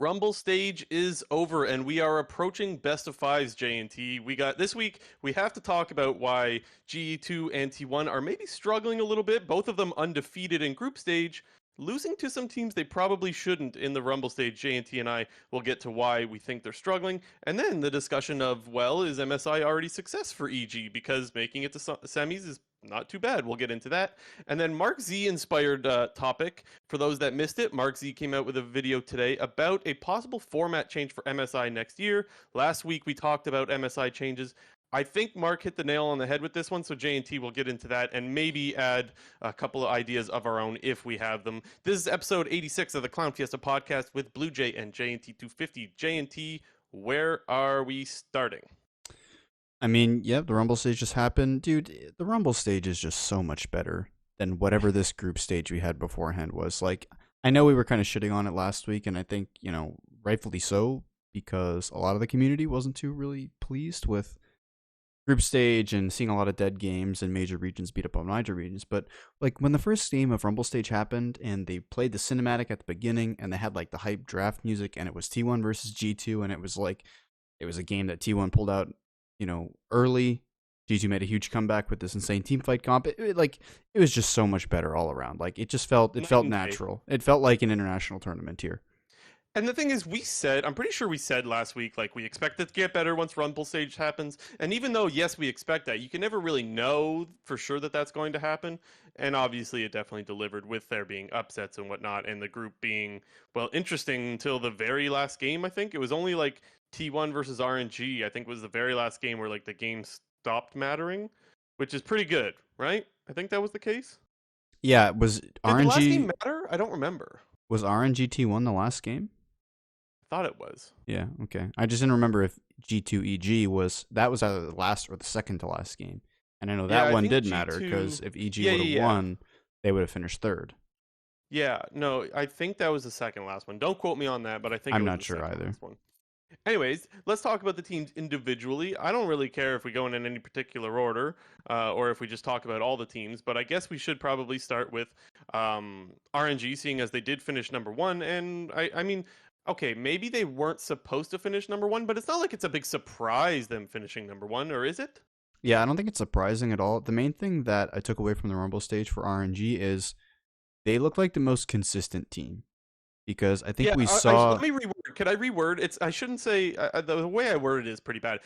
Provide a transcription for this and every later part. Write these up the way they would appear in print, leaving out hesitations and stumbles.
Rumble stage is over and we are approaching best of fives, J&T. We got this week, we have to talk about why G2 and T1 are maybe struggling a little bit, both of them undefeated in group stage, losing to some teams they probably shouldn't in the Rumble stage. J&T and I will get to why we think they're struggling, and then the discussion of, well, is MSI already success for EG because making it to semis is not too bad. We'll get into that. And then Markz inspired topic. For those that missed it, Markz came out with a video today about a possible format change for MSI next year. Last week we talked about MSI changes. I think Mark hit the nail on the head with this one, so J&T will get into that and maybe add a couple of ideas of our own if we have them. This is episode 86 of the Clown Fiesta podcast with Blue Jay and J&T 250. J&T, where are we starting? I mean, yeah, the Rumble stage just happened. Dude, the Rumble stage is just so much better than whatever this group stage we had beforehand was. Like, I know we were kind of shitting on it last week, and I think, rightfully so, because a lot of the community wasn't too really pleased with group stage and seeing a lot of dead games and major regions beat up on minor regions. But, like, when the first game of Rumble stage happened, and they played the cinematic at the beginning, and they had, like, the hype draft music, and it was T1 versus G2, and it was, like, it was a game that T1 pulled out early. G2 made a huge comeback with this insane team fight comp. It was just so much better all around. Like, it just felt natural. It felt like an international tournament here. And the thing is, I'm pretty sure we said last week, like, we expect it to get better once Rumble stage happens. And even though, yes, we expect that, you can never really know for sure that that's going to happen. And obviously, it definitely delivered with there being upsets and whatnot, and the group being, well, interesting until the very last game, I think. It was only, like, T1 versus RNG, I think was the very last game where, like, the game stopped mattering, which is pretty good, right? I think that was the case. Yeah, was RNG... Did the last game matter? I don't remember. Was RNG T1 the last game? I thought it was. Yeah, okay. I just didn't remember if G2 EG was either the last or the second to last game. And I know that one did matter, because if EG would have won, they would have finished third. Yeah, no, I think that was the second last one. Don't quote me on that, but I think I'm not sure either. Anyways, let's talk about the teams individually. I don't really care if we go in any particular order, or if we just talk about all the teams, but I guess we should probably start with RNG, seeing as they did finish number one. And I mean, okay, maybe they weren't supposed to finish number one, but it's not like it's a big surprise them finishing number one, or is it? Yeah, I don't think it's surprising at all. The main thing that I took away from the Rumble stage for RNG is they look like the most consistent team. Because I think we saw... let me reword. Could I reword? I shouldn't say... the way I worded it is pretty bad.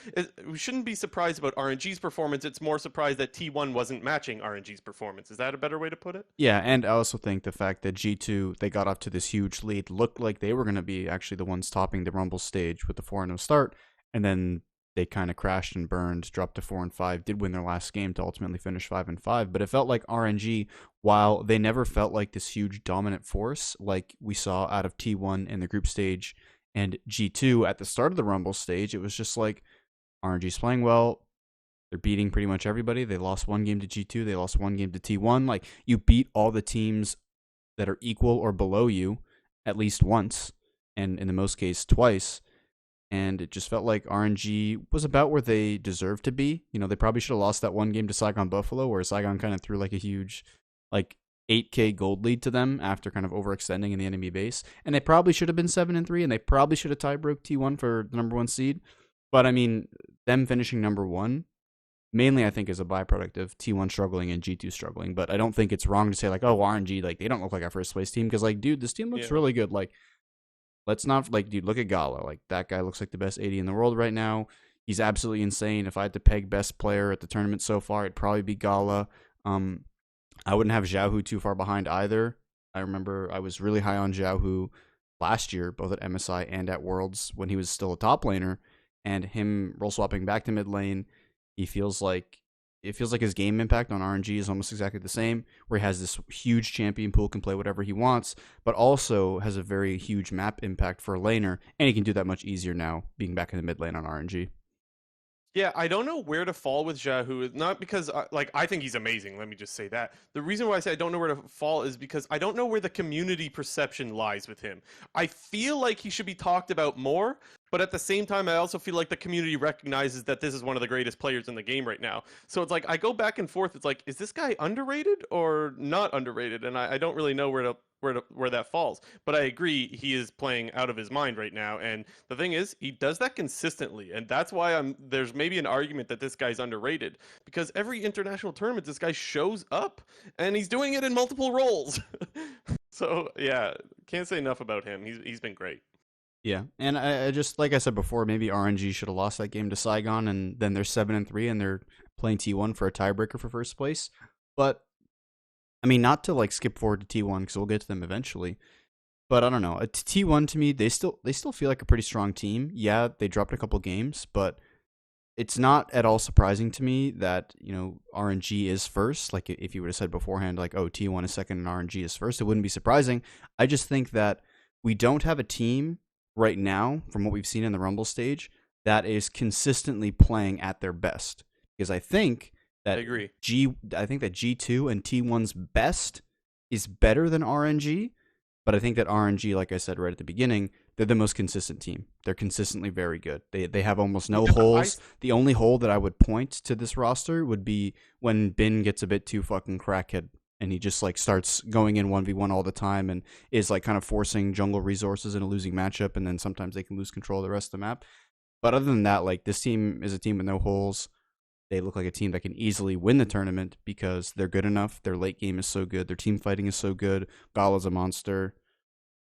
We shouldn't be surprised about RNG's performance. It's more surprised that T1 wasn't matching RNG's performance. Is that a better way to put it? Yeah, and I also think the fact that G2, they got off to this huge lead, looked like they were going to be actually the ones topping the Rumble stage with the 4-0 start, and then they kind of crashed and burned, dropped to 4-5, did win their last game to ultimately finish 5-5. But it felt like RNG, while they never felt like this huge dominant force like we saw out of T1 in the group stage and G2 at the start of the Rumble stage, it was just like RNG's playing well. They're beating pretty much everybody. They lost one game to G2. They lost one game to T1. Like, you beat all the teams that are equal or below you at least once, and in the most case twice. And it just felt like RNG was about where they deserved to be. They probably should have lost that one game to Saigon Buffalo, where Saigon kind of threw like a huge, like, 8K gold lead to them after kind of overextending in the enemy base. And they probably should have been 7-3, and they probably should have tie-broke T1 for the number one seed. But, I mean, them finishing number one, mainly I think is a byproduct of T1 struggling and G2 struggling. But I don't think it's wrong to say, like, oh, RNG, like, they don't look like our first place team. Because, like, dude, this team looks really good. Like, let's not, like, dude, look at Gala. Like, that guy looks like the best AD in the world right now. He's absolutely insane. If I had to peg best player at the tournament so far, it'd probably be Gala. I wouldn't have Xiaohu too far behind either. I remember I was really high on Xiaohu last year, both at MSI and at Worlds, when he was still a top laner. And him role swapping back to mid lane, it feels like his game impact on RNG is almost exactly the same, where he has this huge champion pool, can play whatever he wants, but also has a very huge map impact for a laner, and he can do that much easier now, being back in the mid lane on RNG. Yeah, I don't know where to fall with Xiaohu. Not because, I think he's amazing. Let me just say that. The reason why I say I don't know where to fall is because I don't know where the community perception lies with him. I feel like he should be talked about more, but at the same time, I also feel like the community recognizes that this is one of the greatest players in the game right now. So it's like, I go back and forth. It's like, is this guy underrated or not underrated? And I don't really know where to where that falls. But I agree, he is playing out of his mind right now, and the thing is, he does that consistently, and that's why there's maybe an argument that this guy's underrated because every international tournament this guy shows up, and he's doing it in multiple roles. So yeah, can't say enough about him. He's been great. Yeah, and I just like I said before, maybe RNG should have lost that game to Saigon, and then they're 7-3, and they're playing T1 for a tiebreaker for first place. But I mean, not to like skip forward to T1 because we'll get to them eventually. But I don't know. T1 to me, they still feel like a pretty strong team. Yeah, they dropped a couple games, but it's not at all surprising to me that RNG is first. Like if you would have said beforehand, like T1 is second and RNG is first, it wouldn't be surprising. I just think that we don't have a team right now, from what we've seen in the Rumble stage, that is consistently playing at their best. Because I think I that agree. I think that G2 and T1's best is better than RNG, but I think that RNG, like I said right at the beginning, they're the most consistent team. They're consistently very good. They have almost no Yeah, holes. The only hole that I would point to this roster would be when Bin gets a bit too fucking crackhead and he just like starts going in 1v1 all the time and is like kind of forcing jungle resources in a losing matchup, and then sometimes they can lose control of the rest of the map. But other than that, like this team is a team with no holes. They look like a team that can easily win the tournament because they're good enough. Their late game is so good. Their team fighting is so good. Gala's a monster.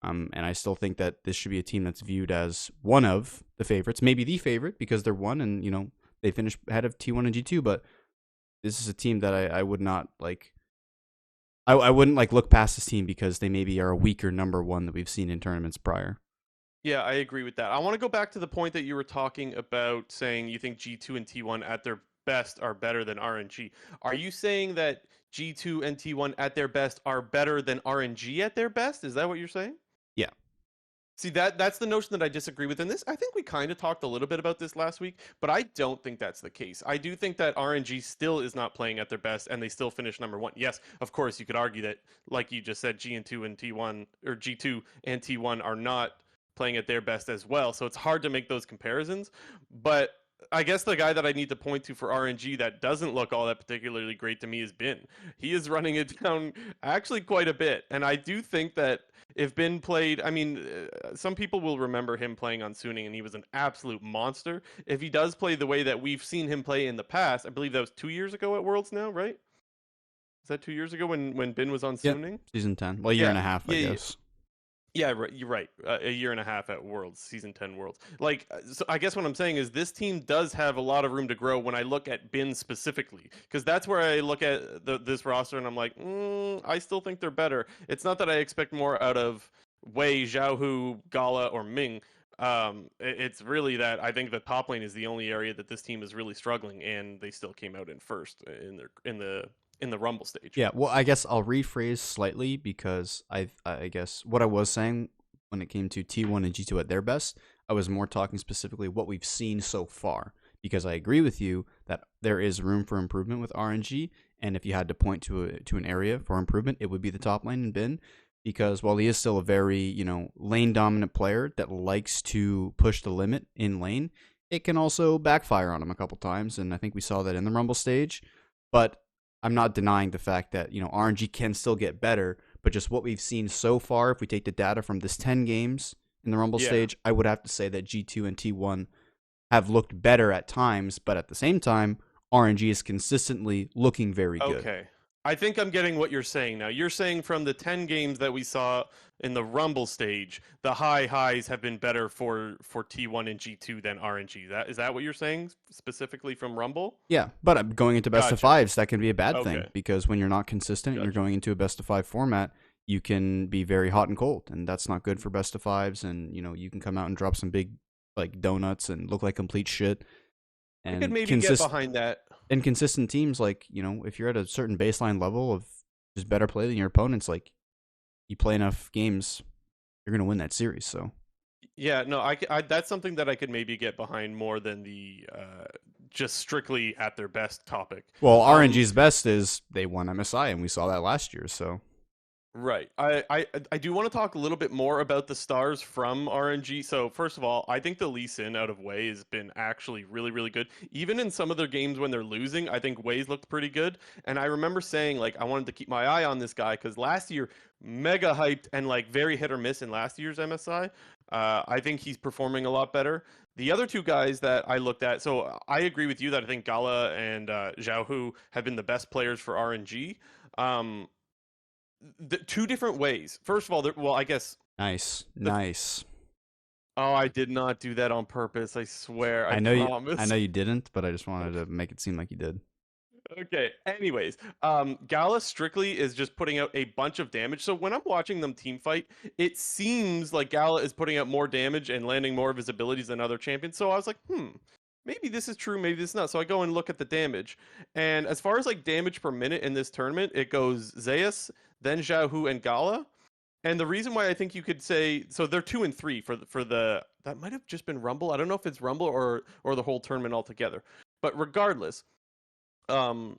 And I still think that this should be a team that's viewed as one of the favorites, maybe the favorite because they're one and, they finished ahead of T1 and G2. But this is a team that I would not like. I wouldn't like look past this team because they maybe are a weaker number one that we've seen in tournaments prior. Yeah, I agree with that. I want to go back to the point that you were talking about saying you think G2 and T1 at their best are better than RNG. Are you saying that G2 and T1 at their best are better than RNG at their best? Is that what you're saying? Yeah. See, that's the notion that I disagree with. And this, I think we kind of talked a little bit about this last week, but I don't think that's the case. I do think that RNG still is not playing at their best, and they still finish number one. Yes, of course, you could argue that, like you just said, G and two and T1 or G2 and T1 are not playing at their best as well. So it's hard to make those comparisons. But I guess the guy that I need to point to for RNG that doesn't look all that particularly great to me is Bin. He is running it down actually quite a bit, and I do think that if Bin played, I mean, some people will remember him playing on Suning, and he was an absolute monster. If he does play the way that we've seen him play in the past, I believe that was 2 years ago at Worlds now, right? Is that 2 years ago when Bin was on Yep. Suning? Season 10. Well, a year and a half, I guess. Yeah, right, you're right. A year and a half at Worlds, Season 10 Worlds. Like, so I guess what I'm saying is this team does have a lot of room to grow when I look at Bin specifically, because that's where I look at this roster and I'm like, I still think they're better. It's not that I expect more out of Wei, Xiaohu, Gala, or Ming. It's really that I think the top lane is the only area that this team is really struggling, and they still came out in first in the Rumble stage. Yeah, well, I guess I'll rephrase slightly because I guess what I was saying when it came to T1 and G2 at their best, I was more talking specifically what we've seen so far. Because I agree with you that there is room for improvement with RNG, and if you had to point to an area for improvement, it would be the top lane in Bin. Because while he is still a very lane dominant player that likes to push the limit in lane, it can also backfire on him a couple times, and I think we saw that in the Rumble stage. But I'm not denying the fact that, RNG can still get better, but just what we've seen so far, if we take the data from this 10 games in the Rumble stage, I would have to say that G2 and T1 have looked better at times, but at the same time, RNG is consistently looking very good. Okay. I think I'm getting what you're saying now. You're saying from the 10 games that we saw in the Rumble stage, the highs have been better for T1 and G2 than RNG. Is that what you're saying specifically from Rumble? Yeah, but going into best of fives, that can be a bad thing because when you're not consistent and you're going into a best of five format, you can be very hot and cold, and that's not good for best of fives. And you can come out and drop some big like donuts and look like complete shit. And I could maybe get behind that. And consistent teams, like, if you're at a certain baseline level of just better play than your opponents, like, you play enough games, you're going to win that series, so. Yeah, no, I that's something that I could maybe get behind more than the just strictly at their best topic. Well, RNG's best is they won MSI, and we saw that last year, so. Right. I do want to talk a little bit more about the stars from RNG. So first of all, I think the Lee Sin out of Wei has been actually really, really good. Even in some of their games when they're losing, I think Wei's looked pretty good. And I remember saying, like, I wanted to keep my eye on this guy because last year mega hyped and like very hit or miss in last year's MSI. I think he's performing a lot better. The other two guys that I looked at, so I agree with you that I think Gala and Zhao Hu have been the best players for RNG. Um, two different ways. First of all, well, I guess Nice, the nice. oh, I did not do that on purpose. I swear. I I promise. know you didn't, but I just wanted to make it seem like you did. Okay. Anyways, Gala strictly is just putting out a bunch of damage. So when I'm watching them team fight, it seems like Gala is putting out more damage and landing more of his abilities than other champions. So I was like, maybe this is true, maybe this is not. So I go and look at the damage. And as far as like damage per minute in this tournament, it goes Zeus, then Xiaohu, and Gala. And the reason why I think you could say so they're 2 and 3 for the that might have just been Rumble. I don't know if it's Rumble or the whole tournament altogether. But regardless, um,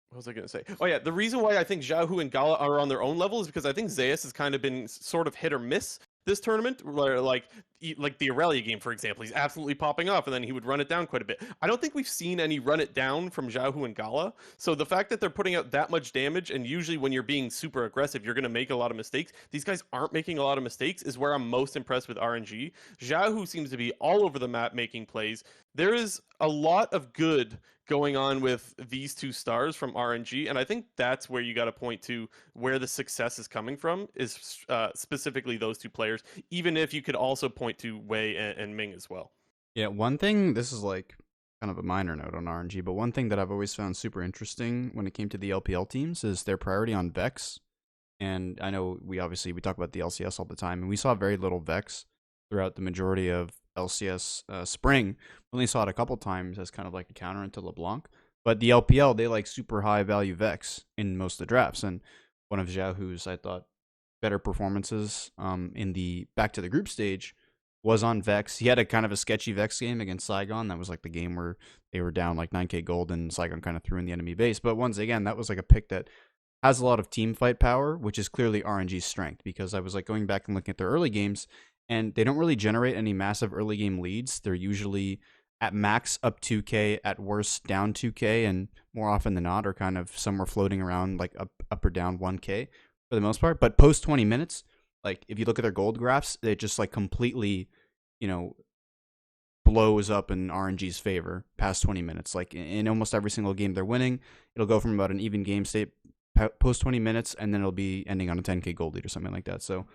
what was I going to say? Oh yeah, the reason why I think Xiaohu and Gala are on their own level is because I think Zeus has kind of been sort of hit or miss this tournament. Where like the Aurelia game, for example, he's absolutely popping off, and then he would run it down quite a bit. I don't think we've seen any run it down from Xiaohu and Gala. So the fact that they're putting out that much damage, and usually when you're being super aggressive, you're going to make a lot of mistakes. These guys aren't making a lot of mistakes, is where I'm most impressed with RNG. Xiaohu seems to be all over the map making plays. There is a lot of good going on with these two stars from RNG, and I think that's where you got to point to where the success is coming from is specifically those two players. Even if you could also point to Wei and Ming as well. Yeah, one thing, this is like kind of a minor note on RNG, but one thing that I've always found super interesting when it came to the LPL teams is their priority on Vex. And I know we talk about the LCS all the time, and we saw very little Vex throughout the majority of LCS spring. We only saw it a couple times as kind of like a counter into LeBlanc. But the LPL, they like super high value Vex in most of the drafts. And one of Xiaohu's, I thought, better performances in the back to the group stage was on Vex. He had a kind of a sketchy Vex game against Saigon. That was like the game where they were down like 9k gold and Saigon kind of threw in the enemy base. But once again, that was like a pick that has a lot of team fight power, which is clearly RNG's strength, because I was like going back and looking at their early games, and they don't really generate any massive early game leads. They're usually at max up 2k, at worst down 2k, and more often than not are kind of somewhere floating around like up or down 1k for the most part. But post 20 minutes, like if you look at their gold graphs, they just like completely, you know, blows up in RNG's favor past 20 minutes. Like in almost every single game they're winning, it'll go from about an even game state post 20 minutes, and then it'll be ending on a 10k gold lead or something like that. So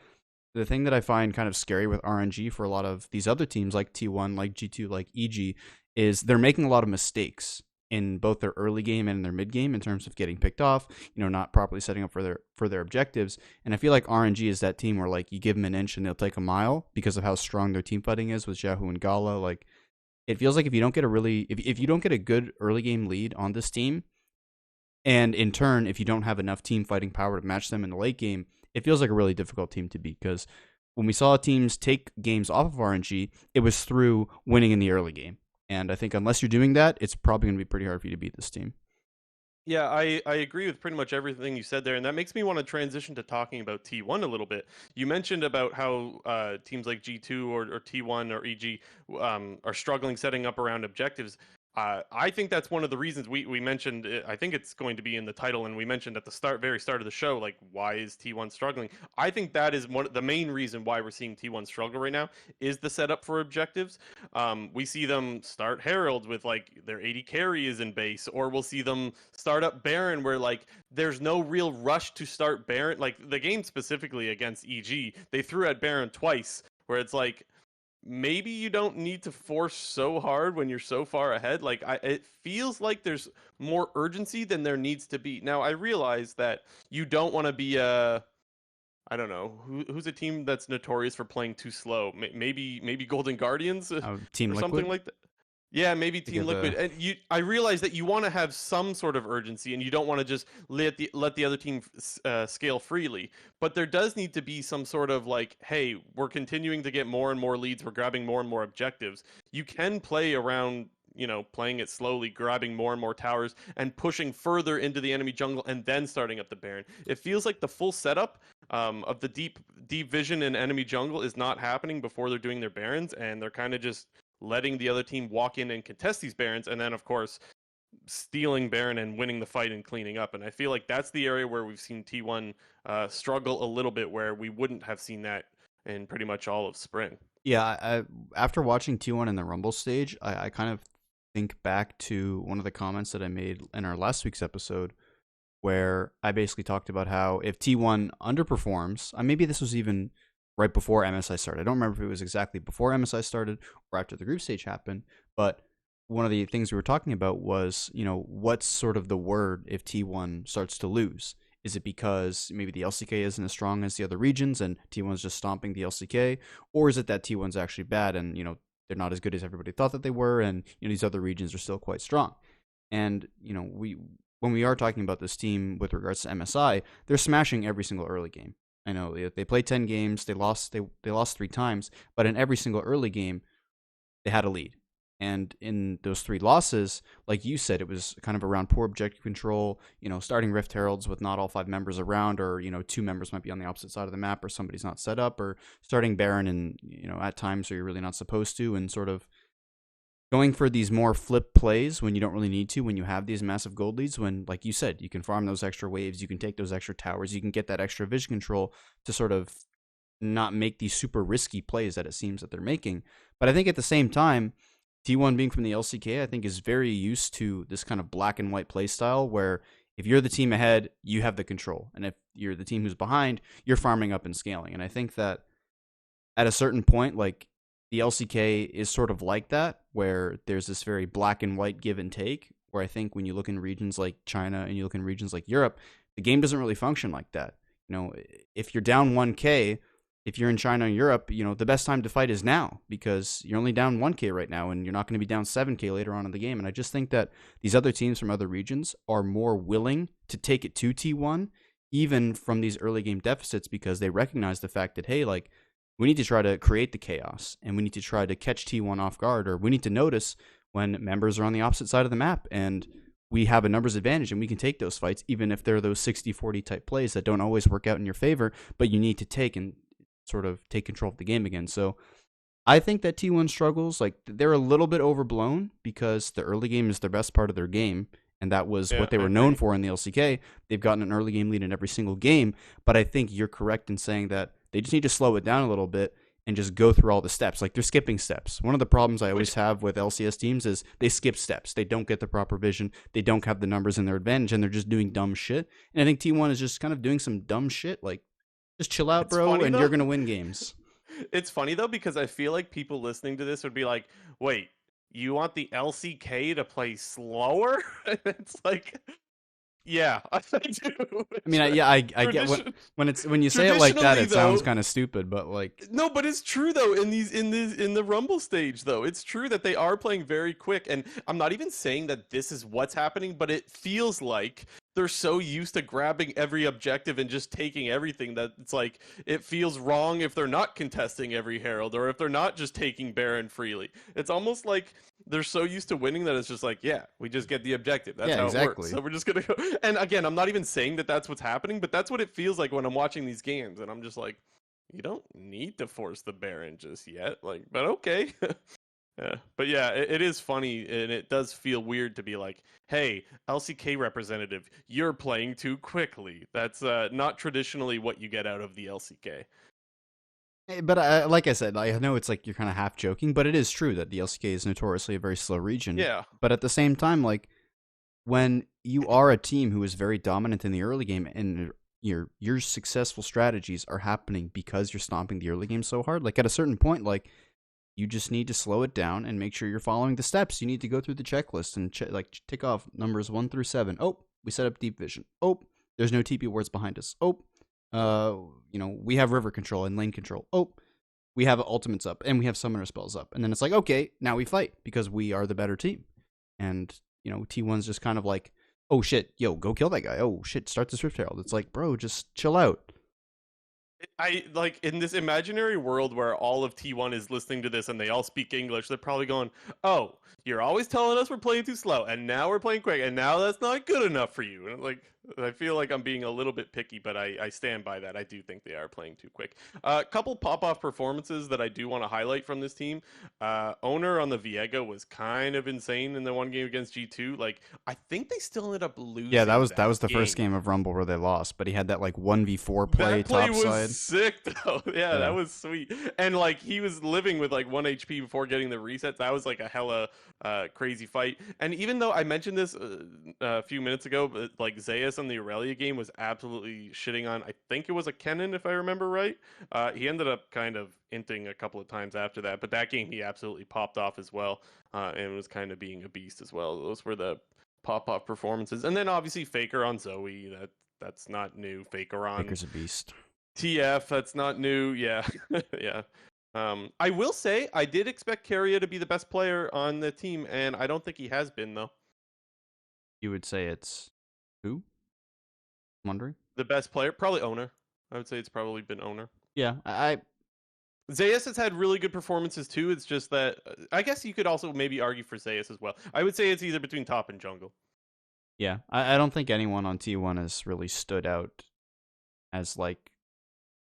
the thing that I find kind of scary with RNG for a lot of these other teams like T1, like G2, like EG, is they're making a lot of mistakes in both their early game and in their mid game in terms of getting picked off, not properly setting up for their objectives. And I feel like RNG is that team where like you give them an inch and they'll take a mile because of how strong their team fighting is with Xiaohu and Gala. Like it feels like if you don't get if you don't get a good early game lead on this team, and in turn, if you don't have enough team fighting power to match them in the late game, it feels like a really difficult team to beat. Because when we saw teams take games off of RNG, it was through winning in the early game. And I think unless you're doing that, it's probably going to be pretty hard for you to beat this team. Yeah, I agree with pretty much everything you said there, and that makes me want to transition to talking about T1 a little bit. You mentioned about how teams like G2 or T1 or EG are struggling setting up around objectives. I think that's one of the reasons we mentioned. I think it's going to be in the title, and we mentioned at the very start of the show, like why is T1 struggling? I think that is the main reason why we're seeing T1 struggle right now is the setup for objectives. We see them start Herald with like their 80 carry is in base, or we'll see them start up Baron where like there's no real rush to start Baron. Like the game specifically against EG, they threw at Baron twice, where it's like maybe you don't need to force so hard when you're so far ahead. Like it feels like there's more urgency than there needs to be. Now I realize that you don't want to be a I don't know who's a team that's notorious for playing too slow. Maybe Golden Guardians Team or something Liquid? like that. Yeah, maybe Team Because Liquid. And I realize that you want to have some sort of urgency, and you don't want to just let the other team scale freely. But there does need to be some sort of like, hey, we're continuing to get more and more leads. We're grabbing more and more objectives. You can play around, playing it slowly, grabbing more and more towers, and pushing further into the enemy jungle, and then starting up the Baron. It feels like the full setup of the deep vision in enemy jungle is not happening before they're doing their Barons, and they're kind of just letting the other team walk in and contest these Barons, and then of course stealing Baron and winning the fight and cleaning up. And I feel like that's the area where we've seen T1 struggle a little bit where we wouldn't have seen that in pretty much all of spring. Yeah, after watching T1 in the Rumble stage, I kind of think back to one of the comments that I made in our last week's episode, where I basically talked about how if T1 underperforms, maybe this was even right before MSI started. I don't remember if it was exactly before MSI started or after the group stage happened, but one of the things we were talking about was, what's sort of the word if T1 starts to lose? Is it because maybe the LCK isn't as strong as the other regions and T1's just stomping the LCK? Or is it that T1's actually bad and, they're not as good as everybody thought that they were and, these other regions are still quite strong? And, when we are talking about this team with regards to MSI, they're smashing every single early game. I know they played 10 games, they lost 3 times, but in every single early game, they had a lead. And in those 3 losses, like you said, it was kind of around poor objective control, starting Rift Heralds with not all 5 members around, or, 2 members might be on the opposite side of the map, or somebody's not set up, or starting Baron and, at times where you're really not supposed to, and sort of going for these more flip plays when you don't really need to, when you have these massive gold leads, when, like you said, you can farm those extra waves, you can take those extra towers, you can get that extra vision control to sort of not make these super risky plays that it seems that they're making. But I think at the same time, T1 being from the LCK, I think is very used to this kind of black and white play style where if you're the team ahead, you have the control. And if you're the team who's behind, you're farming up and scaling. And I think that at a certain point, like, the LCK is sort of like that, where there's this very black and white give and take, where I think when you look in regions like China and you look in regions like Europe, the game doesn't really function like that. If you're down 1K, if you're in China and Europe, the best time to fight is now because you're only down 1K right now and you're not going to be down 7K later on in the game. And I just think that these other teams from other regions are more willing to take it to T1, even from these early game deficits, because they recognize the fact that, hey, like, we need to try to create the chaos and we need to try to catch T1 off guard, or we need to notice when members are on the opposite side of the map and we have a numbers advantage and we can take those fights, even if they're those 60-40 type plays that don't always work out in your favor, but you need to take and sort of take control of the game again. So I think that T1 struggles, like, they're a little bit overblown because the early game is their best part of their game. And that was what they were known for in the LCK. They've gotten an early game lead in every single game. But I think you're correct in saying that they just need to slow it down a little bit and just go through all the steps. Like, they're skipping steps. One of the problems I always have with LCS teams is they skip steps. They don't get the proper vision. They don't have the numbers in their advantage, and they're just doing dumb shit. And I think T1 is just kind of doing some dumb shit. Like, just chill out, bro, and you're going to win games. It's funny, though, because I feel like people listening to this would be like, wait, you want the LCK to play slower? It's like, yeah, I do. I mean, I get when you say it like that, it sounds kind of stupid, but like, no, but it's true though. In the Rumble stage, though, it's true that they are playing very quick, and I'm not even saying that this is what's happening, but it feels like they're so used to grabbing every objective and just taking everything that it's like it feels wrong if they're not contesting every Herald or if they're not just taking Baron freely. It's almost like they're so used to winning that it's just like, yeah, we just get the objective. That's how it works. So we're just gonna go. And again, I'm not even saying that that's what's happening, but that's what it feels like when I'm watching these games, and I'm just like, you don't need to force the Baron just yet. Like, but okay. Yeah. But yeah, it is funny, and it does feel weird to be like, hey, LCK representative, you're playing too quickly. That's not traditionally what you get out of the LCK. But like I said, I know it's like you're kind of half joking, but it is true that the LCK is notoriously a very slow region. Yeah. But at the same time, like, when you are a team who is very dominant in the early game and your successful strategies are happening because you're stomping the early game so hard, like, at a certain point, like, you just need to slow it down and make sure you're following the steps. You need to go through the checklist and tick off numbers 1 through 7. Oh, we set up deep vision. Oh, there's no TP wards behind us. Oh, we have river control and lane control. Oh, we have ultimates up and we have summoner spells up. And then it's like, okay, now we fight because we are the better team. And, T1's just kind of like, oh shit, yo, go kill that guy. Oh shit, start the Swift Herald. It's like, bro, just chill out. I like in this imaginary world where all of T1 is listening to this and they all speak English, they're probably going, oh, you're always telling us we're playing too slow, and now we're playing quick, and now that's not good enough for you. And like, I feel like I'm being a little bit picky, but I stand by that. I do think they are playing too quick. A couple pop-off performances that I do want to highlight from this team. Owner on the Viega was kind of insane in the one game against G2. Like, I think they still ended up Yeah, losing that that was the first game. game of Rumble where they lost, but he had that like 1v4 play That play was topside. sick though. Yeah, that Yeah. was sweet. And like he was living with like 1 HP before getting the resets. That was like a hella crazy fight. And even though I mentioned this a few minutes ago, but like Zayas on the Aurelia game was absolutely shitting on, I think it was a Kennen if I remember right. He ended up kind of inting a couple of times after that, but that game he absolutely popped off as well, and was kind of being a beast as well. Those were the pop-off performances. And then obviously Faker on Zoe. That's not new. Faker on Baker's a beast. TF, that's not new. Yeah. Yeah. I will say I did expect Carrier to be the best player on the team, and I don't think he has been though. You would say it's who? I'm wondering. The best player, probably Owner. I would say it's probably been Owner. Yeah, Zayas has had really good performances too. It's just that I guess you could also maybe argue for Zayas as well. I would say it's either between top and jungle. yeah. I don't think anyone on T1 has really stood out as like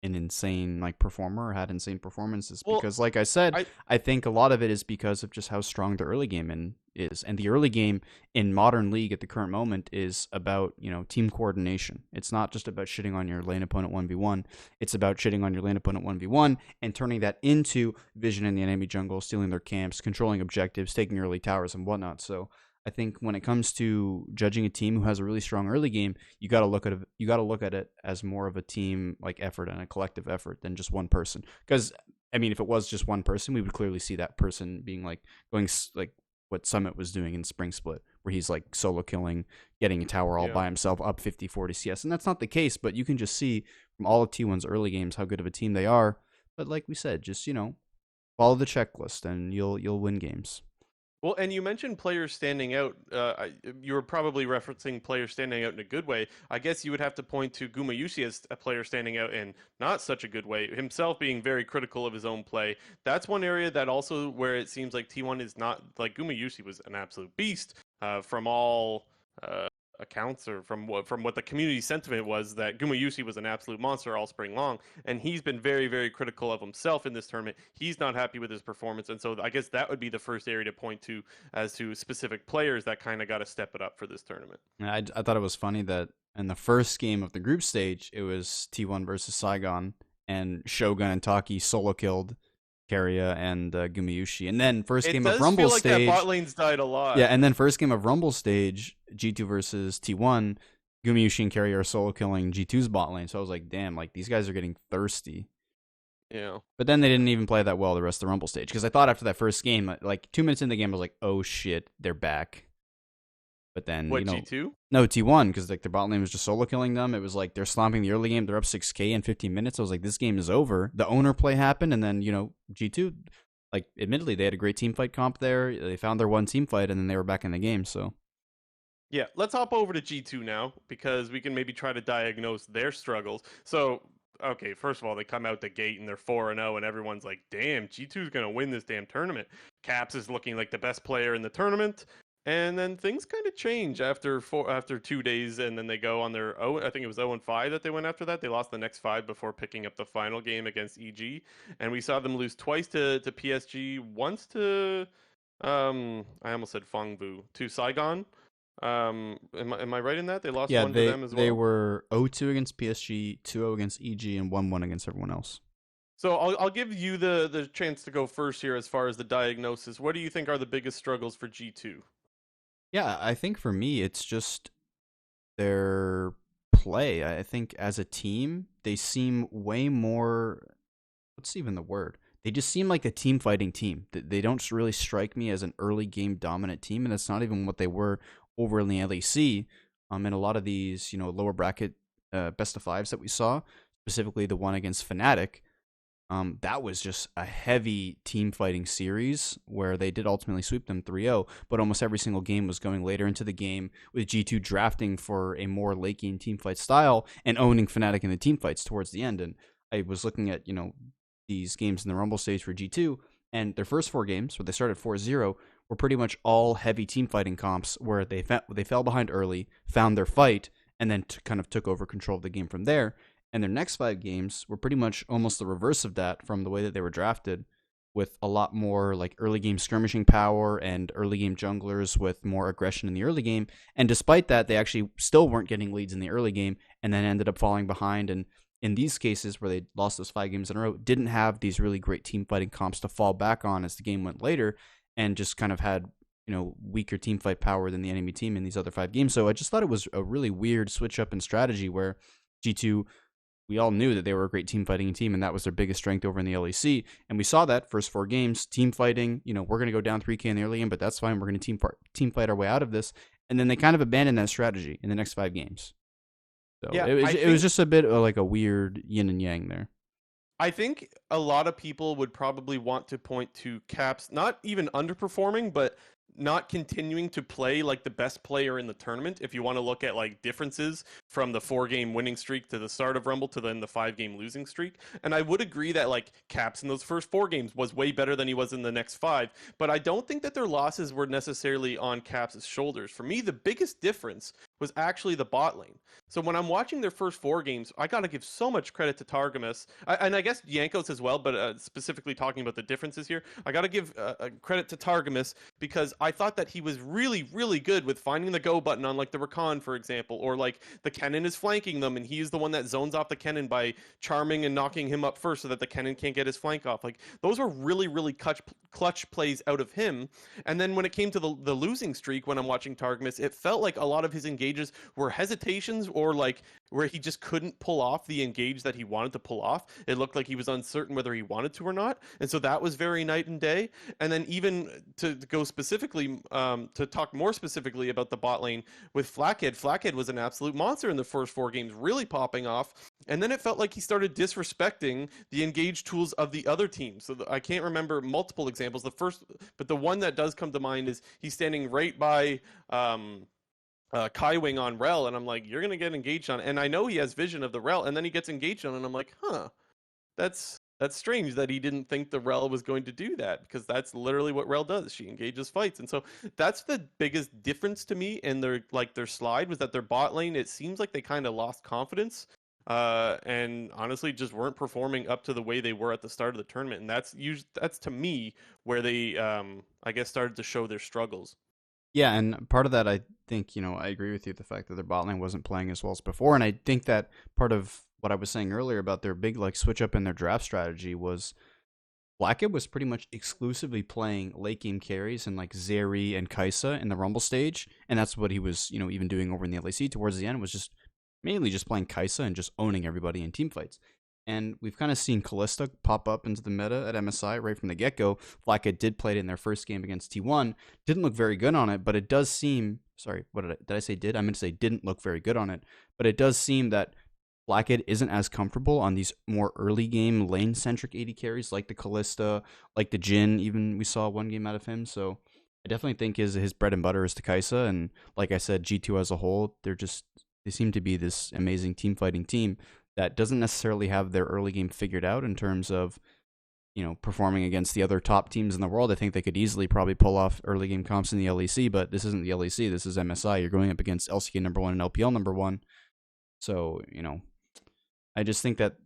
an insane like performer or had insane performances Well, because like I said, I I think a lot of it is because of just how strong the early game is. And the early game in modern league at the current moment is about, team coordination. It's not just about shitting on your lane opponent 1v1. It's about shitting on your lane opponent 1v1 and turning that into vision in the enemy jungle, stealing their camps, controlling objectives, taking early towers and whatnot. So I think when it comes to judging a team who has a really strong early game, you got to look at it as more of a team like effort and a collective effort than just one person. Because I mean, if it was just one person, we would clearly see that person being like going like what Summit was doing in Spring Split, where he's like solo killing, getting a tower all yeah. by himself, up 50, 40 CS, and that's not the case. But you can just see from all of T1's early games how good of a team they are. But like we said, just follow the checklist and you'll win games. Well, and you mentioned players standing out. You were probably referencing players standing out in a good way. I guess you would have to point to Gumayusi as a player standing out in not such a good way, himself being very critical of his own play. That's one area that also where it seems like T1 is not like Gumayusi was an absolute beast from all accounts or from what the community sentiment was that Gumayusi was an absolute monster all spring long, and he's been very very critical of himself in this tournament. He's not happy with his performance, and so I guess that would be the first area to point to as to specific players that kind of got to step it up for this tournament. I thought it was funny that in the first game of the group stage, it was T1 versus Saigon, and Shogun and Taki solo killed Keria and Gumayushi. And then first It game does of Rumble feel like stage, that bot lane's died a lot. yeah, and then first game of Rumble stage, G2 versus T1, Gumayushi and Keria are solo killing G2's bot lane. So I was like, damn, like these guys are getting thirsty. Yeah. But then they didn't even play that well the rest of the Rumble stage because I thought after that first game, like 2 minutes in the game, I was like, oh shit, they're back. But then, What, G2? no, T1, because like their bot lane was just solo killing them. It was like they're stomping the early game. They're up 6K in 15 minutes. I was like, this game is over. The owner play happened, and then, G2, like, admittedly, they had a great team fight comp there. They found their one team fight, and then they were back in the game, so. Yeah, let's hop over to G2 now because we can maybe try to diagnose their struggles. So, okay, first of all, they come out the gate and they're 4-0, and everyone's like, damn, G2's going to win this damn tournament. Caps is looking like the best player in the tournament. And then things kind of change after 2 days, and then they go on their I think it was 0-5 that they went after that. They lost the next 5 before picking up the final game against EG, and we saw them lose twice to PSG, once to I almost said Fangbu, to Saigon. Am I right in that they lost one to them as well? They were 0-2 against PSG, 2-0 against EG, and 1-1 against everyone else. So I'll give you the chance to go first here as far as the diagnosis. What do you think are the biggest struggles for G2? Yeah, I think for me, it's just their play. I think as a team, they seem way more. What's even the word? They just seem like a team fighting team. They don't really strike me as an early game dominant team, and that's not even what they were over in the LEC. In a lot of these, lower bracket best of fives that we saw, specifically the one against Fnatic. That was just a heavy team fighting series where they did ultimately sweep them 3-0, but almost every single game was going later into the game with G2 drafting for a more late game team fight style and owning Fnatic in the team fights towards the end. And I was looking at, these games in the Rumble stage for G2, and their first 4 games, where they started 4-0, were pretty much all heavy team fighting comps where they fell behind early, found their fight, and then kind of took over control of the game from there. And their next 5 games were pretty much almost the reverse of that from the way that they were drafted, with a lot more like early game skirmishing power and early game junglers with more aggression in the early game. And despite that, they actually still weren't getting leads in the early game and then ended up falling behind. And in these cases where they lost those 5 games in a row, didn't have these really great team fighting comps to fall back on as the game went later, and just kind of had weaker team fight power than the enemy team in these other 5 games. So I just thought it was a really weird switch up in strategy where G2, we all knew that they were a great team fighting team, and that was their biggest strength over in the LEC. And we saw that first 4 games, team fighting. We're going to go down 3K in the early game, but that's fine. We're going to team fight our way out of this. And then they kind of abandoned that strategy in the next 5 games. So Yeah, it was just a bit of like a weird yin and yang there. I think a lot of people would probably want to point to Caps not even underperforming, but not continuing to play like the best player in the tournament. If you want to look at like differences from the 4-game winning streak to the start of Rumble to then the 5-game losing streak. And I would agree that like Caps in those first 4 games was way better than he was in the next 5, but I don't think that their losses were necessarily on Caps' shoulders. For me, the biggest difference was actually the bot lane. So when I'm watching their first 4 games, I got to give so much credit to Targamas, and I guess Jankos as well, but specifically talking about the differences here, I got to give credit to Targamas because I thought that he was really, really good with finding the go button on like the Rakan, for example, or like the Kennen is flanking them and he's the one that zones off the Kennen by charming and knocking him up first so that the Kennen can't get his flank off. Like those were really, really clutch plays out of him. And then when it came to the losing streak, when I'm watching Targamas, it felt like a lot of his engages were hesitations or like where he just couldn't pull off the engage that he wanted to pull off. It looked like he was uncertain whether he wanted to or not. And so that was very night and day. And then even to go specifically, to talk more specifically about the bot lane with Flackhead, Flackhead was an absolute monster in the first 4 games, really popping off. And then it felt like he started disrespecting the engage tools of the other team. So I can't remember multiple examples. But the one that does come to mind is he's standing right by Kai Wing on Rel, and I'm like, you're gonna get engaged on, and I know he has vision of the Rel, and then he gets engaged on, and I'm like, that's strange that he didn't think the Rel was going to do that, because that's literally what Rel does. She engages fights, and so that's the biggest difference to me in their slide was that their bot lane, it seems like they kind of lost confidence, and honestly just weren't performing up to the way they were at the start of the tournament, and that's to me where they I guess started to show their struggles. Yeah, and part of that, I think, I agree with you, the fact that their bot lane wasn't playing as well as before. And I think that part of what I was saying earlier about their big switch up in their draft strategy was Blackhead was pretty much exclusively playing late game carries and like Zeri and Kaisa in the Rumble stage. And that's what he was, even doing over in the LAC towards the end, was just mainly just playing Kaisa and just owning everybody in team fights. And we've kind of seen Kalista pop up into the meta at MSI right from the get-go. Blackhead did play it in their first game against T1. Didn't look very good on it, but it does seem... Sorry, what did I say did? I meant to say didn't look very good on it. But it does seem that Blackhead isn't as comfortable on these more early game lane-centric AD carries like the Kalista, like the Jhin. Even we saw 1 game out of him. So I definitely think his bread and butter is the Kaisa. And like I said, G2 as a whole, they seem to be this amazing team-fighting team that doesn't necessarily have their early game figured out in terms of, performing against the other top teams in the world. I think they could easily probably pull off early game comps in the LEC, but this isn't the LEC. This is MSI. You're going up against LCK number 1 and LPL number 1. So, I just think that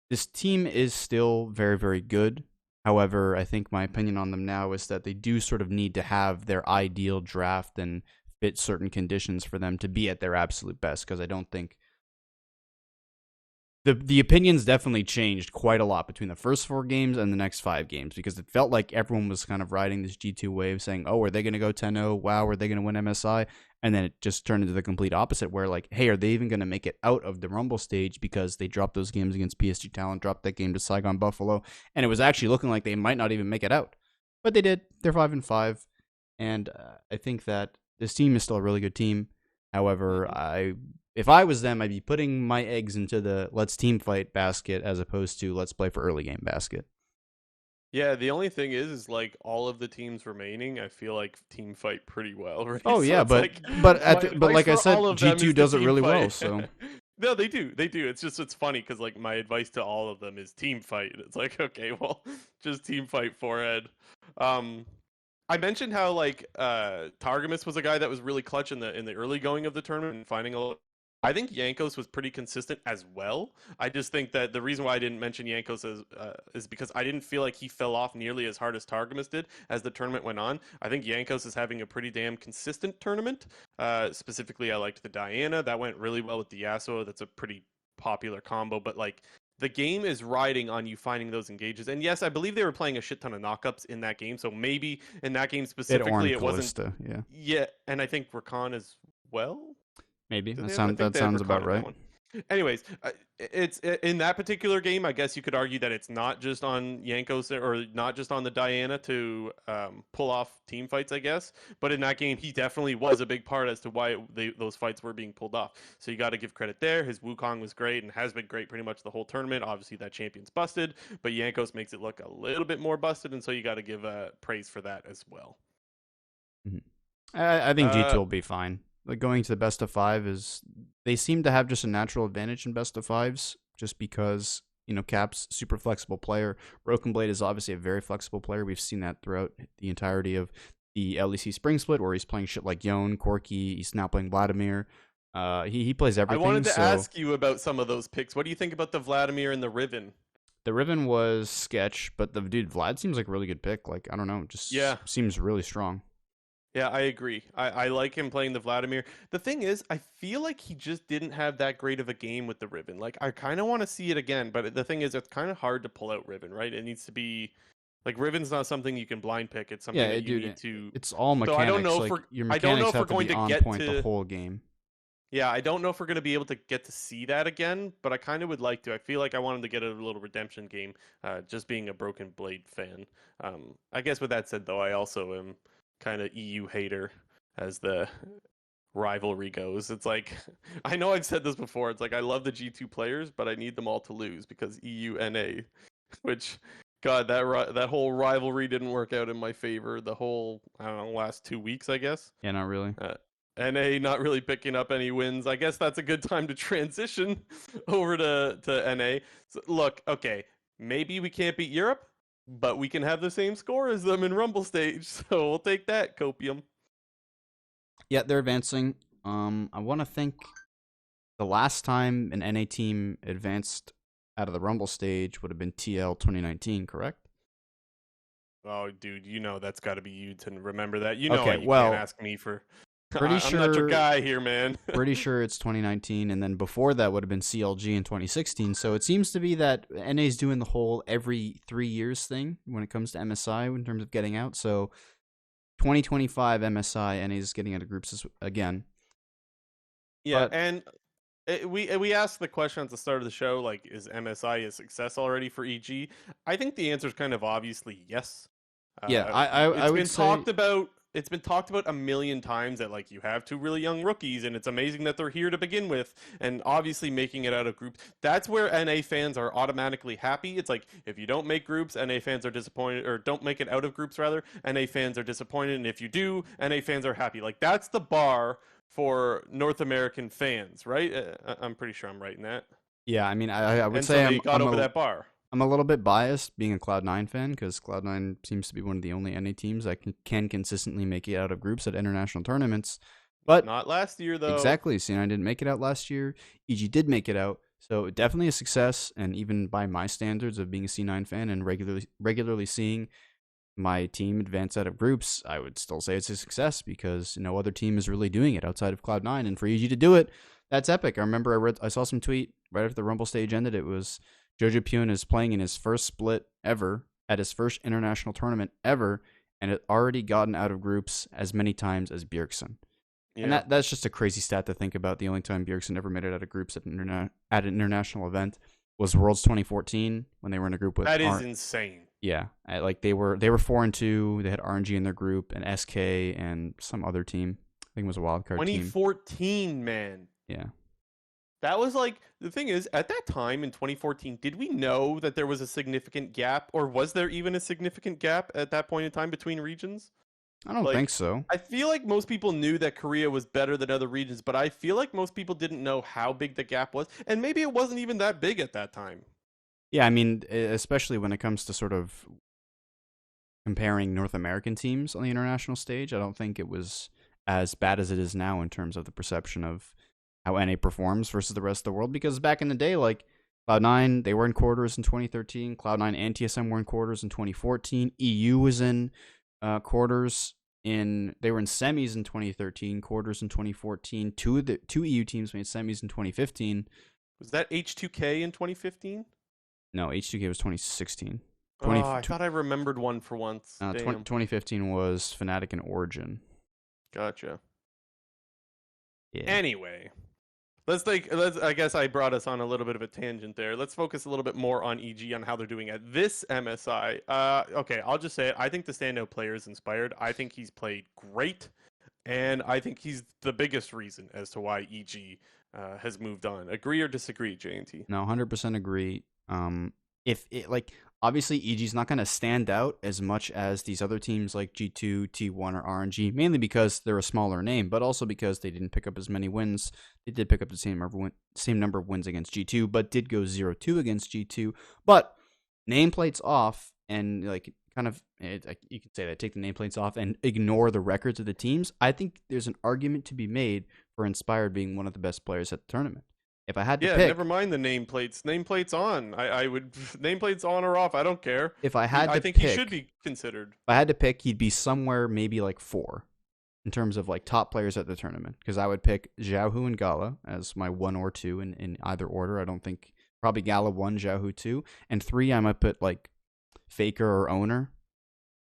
this team is still very, very good. However, I think my opinion on them now is that they do sort of need to have their ideal draft and fit certain conditions for them to be at their absolute best, because I don't think the opinions definitely changed quite a lot between the first 4 games and the next 5 games, because it felt like everyone was kind of riding this G2 wave saying, oh, are they going to go 10-0? Wow, are they going to win MSI? And then it just turned into the complete opposite where like, hey, are they even going to make it out of the Rumble stage because they dropped those games against PSG Talent, dropped that game to Saigon Buffalo, and it was actually looking like they might not even make it out. But they did. They're 5-5. And I think that this team is still a really good team. However, if I was them, I'd be putting my eggs into the let's team fight basket as opposed to let's play for early game basket. Yeah, the only thing is like all of the teams remaining, I feel like team fight pretty well, right? Oh So yeah, it's but like but my like I advice for said, all of them G2 is to does it team really well. fight. So No, they do. They do. It's funny because like my advice to all of them is team fight. It's like, okay, well, just team fight forehead. I mentioned how like Targamas was a guy that was really clutch in the early going of the tournament and finding a I think Yankos was pretty consistent as well. I just think that the reason why I didn't mention Yankos is because I didn't feel like he fell off nearly as hard as Targamas did as the tournament went on. I think Yankos is having a pretty damn consistent tournament. Specifically, I liked the Diana. That went really well with the Yasuo. That's a pretty popular combo, but like the game is riding on you finding those engages. And yes, I believe they were playing a shit ton of knockups in that game. So maybe in that game They had Ornn specifically, it wasn't. Callista, yeah. Yeah, and I think Rakan as well. Maybe. Did That they have, I sounds think that they had sounds Rakan about in that right. one. Anyways, it's in that particular game. I guess you could argue that it's not just on Yankos or not just on the Diana to pull off team fights. I guess, but in that game, he definitely was a big part as to why those fights were being pulled off. So you got to give credit there. His Wukong was great and has been great pretty much the whole tournament. Obviously, that champion's busted, but Yankos makes it look a little bit more busted, and so you got to give praise for that as well. Mhm. I think G2 will be fine. Like going to the best of 5 is they seem to have just a natural advantage in best of 5s just because, Cap's super flexible player. Broken Blade is obviously a very flexible player. We've seen that throughout the entirety of the LEC Spring Split where he's playing shit like Yone, Corki, he's now playing Vladimir. He plays everything. I wanted to ask you about some of those picks. What do you think about the Vladimir and the Riven? The Riven was sketch, but the dude Vlad seems like a really good pick. Like, I don't know, just seems really strong. Yeah, I agree. I like him playing the Vladimir. The thing is, I feel like he just didn't have that great of a game with the Riven. Like, I kind of want to see it again, but the thing is, it's kind of hard to pull out Riven, right? It needs to be like Riven's not something you can blind pick. It's something that you need to. It's all mechanics. So I don't know like, if we're. your I don't know mechanics if we're have to going be to on get point to the whole game. Yeah, I don't know if we're going to be able to get to see that again, but I kind of would like to. I feel like I want him to get a little redemption game, just being a Broken Blade fan. I guess with that said, though, I also am kind of EU hater as the rivalry goes. It's like, I know I've said this before. It's like, I love the G2 players, but I need them all to lose because EU NA, which, God, that whole rivalry didn't work out in my favor the whole, I don't know, last 2 weeks, I guess. Yeah, not really. NA not really picking up any wins. I guess that's a good time to transition over to NA. So, look, okay, maybe we can't beat Europe, but we can have the same score as them in Rumble stage. So we'll take that, Copium. Yeah, they're advancing. I want to think the last time an NA team advanced out of the Rumble stage would have been TL 2019, correct? Oh, dude, that's got to be you to remember that. Okay, you can't ask me for. Pretty I'm not your guy here, man. Pretty sure it's 2019, and then before that would have been CLG in 2016. So it seems to be that NA's doing the whole every 3 years thing when it comes to MSI in terms of getting out. So 2025 MSI, NA's getting out of groups again. Yeah, and we asked the question at the start of the show, like, is MSI a success already for EG? I think the answer is kind of obviously yes. Yeah, I would say it's been talked about a million times that like you have two really young rookies and it's amazing that they're here to begin with, and obviously making it out of groups, that's where NA fans are automatically happy. It's like if you don't make groups, NA fans are disappointed, or don't make it out of groups rather, NA fans are disappointed, and if you do, NA fans are happy. Like that's the bar for North American fans, right? I'm pretty sure I'm right in that. Yeah, I mean, I would and say so they got over that bar. I'm a little bit biased being a Cloud9 fan because Cloud9 seems to be one of the only NA teams that can consistently make it out of groups at international tournaments. But not last year, though. Exactly. C9 didn't make it out last year. EG did make it out. So definitely a success. And even by my standards of being a C9 fan and regularly seeing my team advance out of groups, I would still say it's a success because no other team is really doing it outside of Cloud9. And for EG to do it, that's epic. I remember I saw some tweet right after the Rumble stage ended. It was Jojo Pyun is playing in his first split ever at his first international tournament ever, and had already gotten out of groups as many times as Bjergsen. Yeah. And that's just a crazy stat to think about. The only time Bjergsen ever made it out of groups at an international event was Worlds 2014 when they were in a group with. That is insane. Yeah, like they were 4-2. They had RNG in their group and SK and some other team. I think it was a wildcard team. 2014, man. Yeah. That was like, the thing is, at that time in 2014, did we know that there was a significant gap, or was there even a significant gap at that point in time between regions? I don't think so. I feel like most people knew that Korea was better than other regions, but I feel like most people didn't know how big the gap was, and maybe it wasn't even that big at that time. Yeah, I mean, especially when it comes to sort of comparing North American teams on the international stage, I don't think it was as bad as it is now in terms of the perception of how NA performs versus the rest of the world. Because back in the day, like Cloud9, they were in quarters in 2013. Cloud9 and TSM were in quarters in 2014. EU was in quarters they were in semis in 2013, quarters in 2014. Two EU teams made semis in 2015. Was that H2K in 2015? No, H2K was 2016. I thought I remembered one for once. 2015 was Fnatic and Origin. Gotcha. Yeah. Anyway, I guess I brought us on a little bit of a tangent there. Let's focus a little bit more on EG, on how they're doing at this MSI. Okay, I'll just say it. I think the standout player is Inspired. I think he's played great, and I think he's the biggest reason as to why EG has moved on. Agree or disagree, JNT? No, 100% agree. If it obviously EG's not going to stand out as much as these other teams like G2, T1, or RNG, mainly because they're a smaller name, but also because they didn't pick up as many wins. They did pick up the same number of wins against G2, but did go 0-2 against G2. But nameplates off, and you can say that, take the nameplates off and ignore the records of the teams. I think there's an argument to be made for Inspired being one of the best players at the tournament. If I had to pick, never mind the nameplates. Nameplates on. I would nameplates on or off. I don't care. If I had I to think pick, he should be considered. If I had to pick, he'd be somewhere maybe like 4 in terms of like top players at the tournament. Because I would pick Xiaohu and Gala as my 1 or 2 in either order. I don't think probably Gala 1, Xiaohu 2, and 3 I might put like Faker or Owner,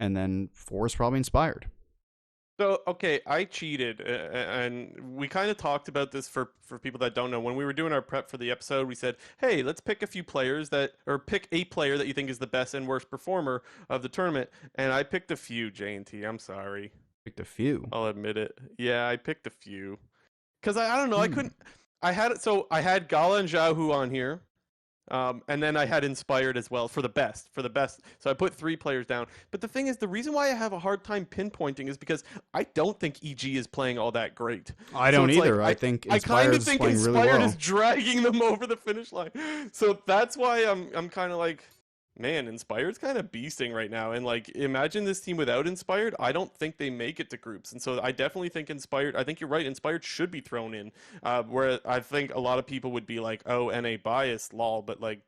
and then 4 is probably Inspired. So, okay, I cheated, and we kind of talked about this for people that don't know. When we were doing our prep for the episode, we said, hey, let's pick a few players pick a player that you think is the best and worst performer of the tournament. And I picked a few, J&T. I'm sorry. Picked a few? I'll admit it. Yeah, I picked a few. Because I don't know, I had Gala and Xiaohu on here. And then I had Inspired as well for the best. So I put 3 players down. But the thing is, the reason why I have a hard time pinpointing is because I don't think EG is playing all that great. I don't either. I think Inspired is playing really well. Inspired is dragging them over the finish line. So that's why I'm kind of like, man, Inspired's kind of beasting right now. And like, imagine this team without Inspired. I don't think they make it to groups. And so I definitely think I think you're right. Inspired should be thrown in. Where I think a lot of people would be like, oh, NA bias, lol. But like,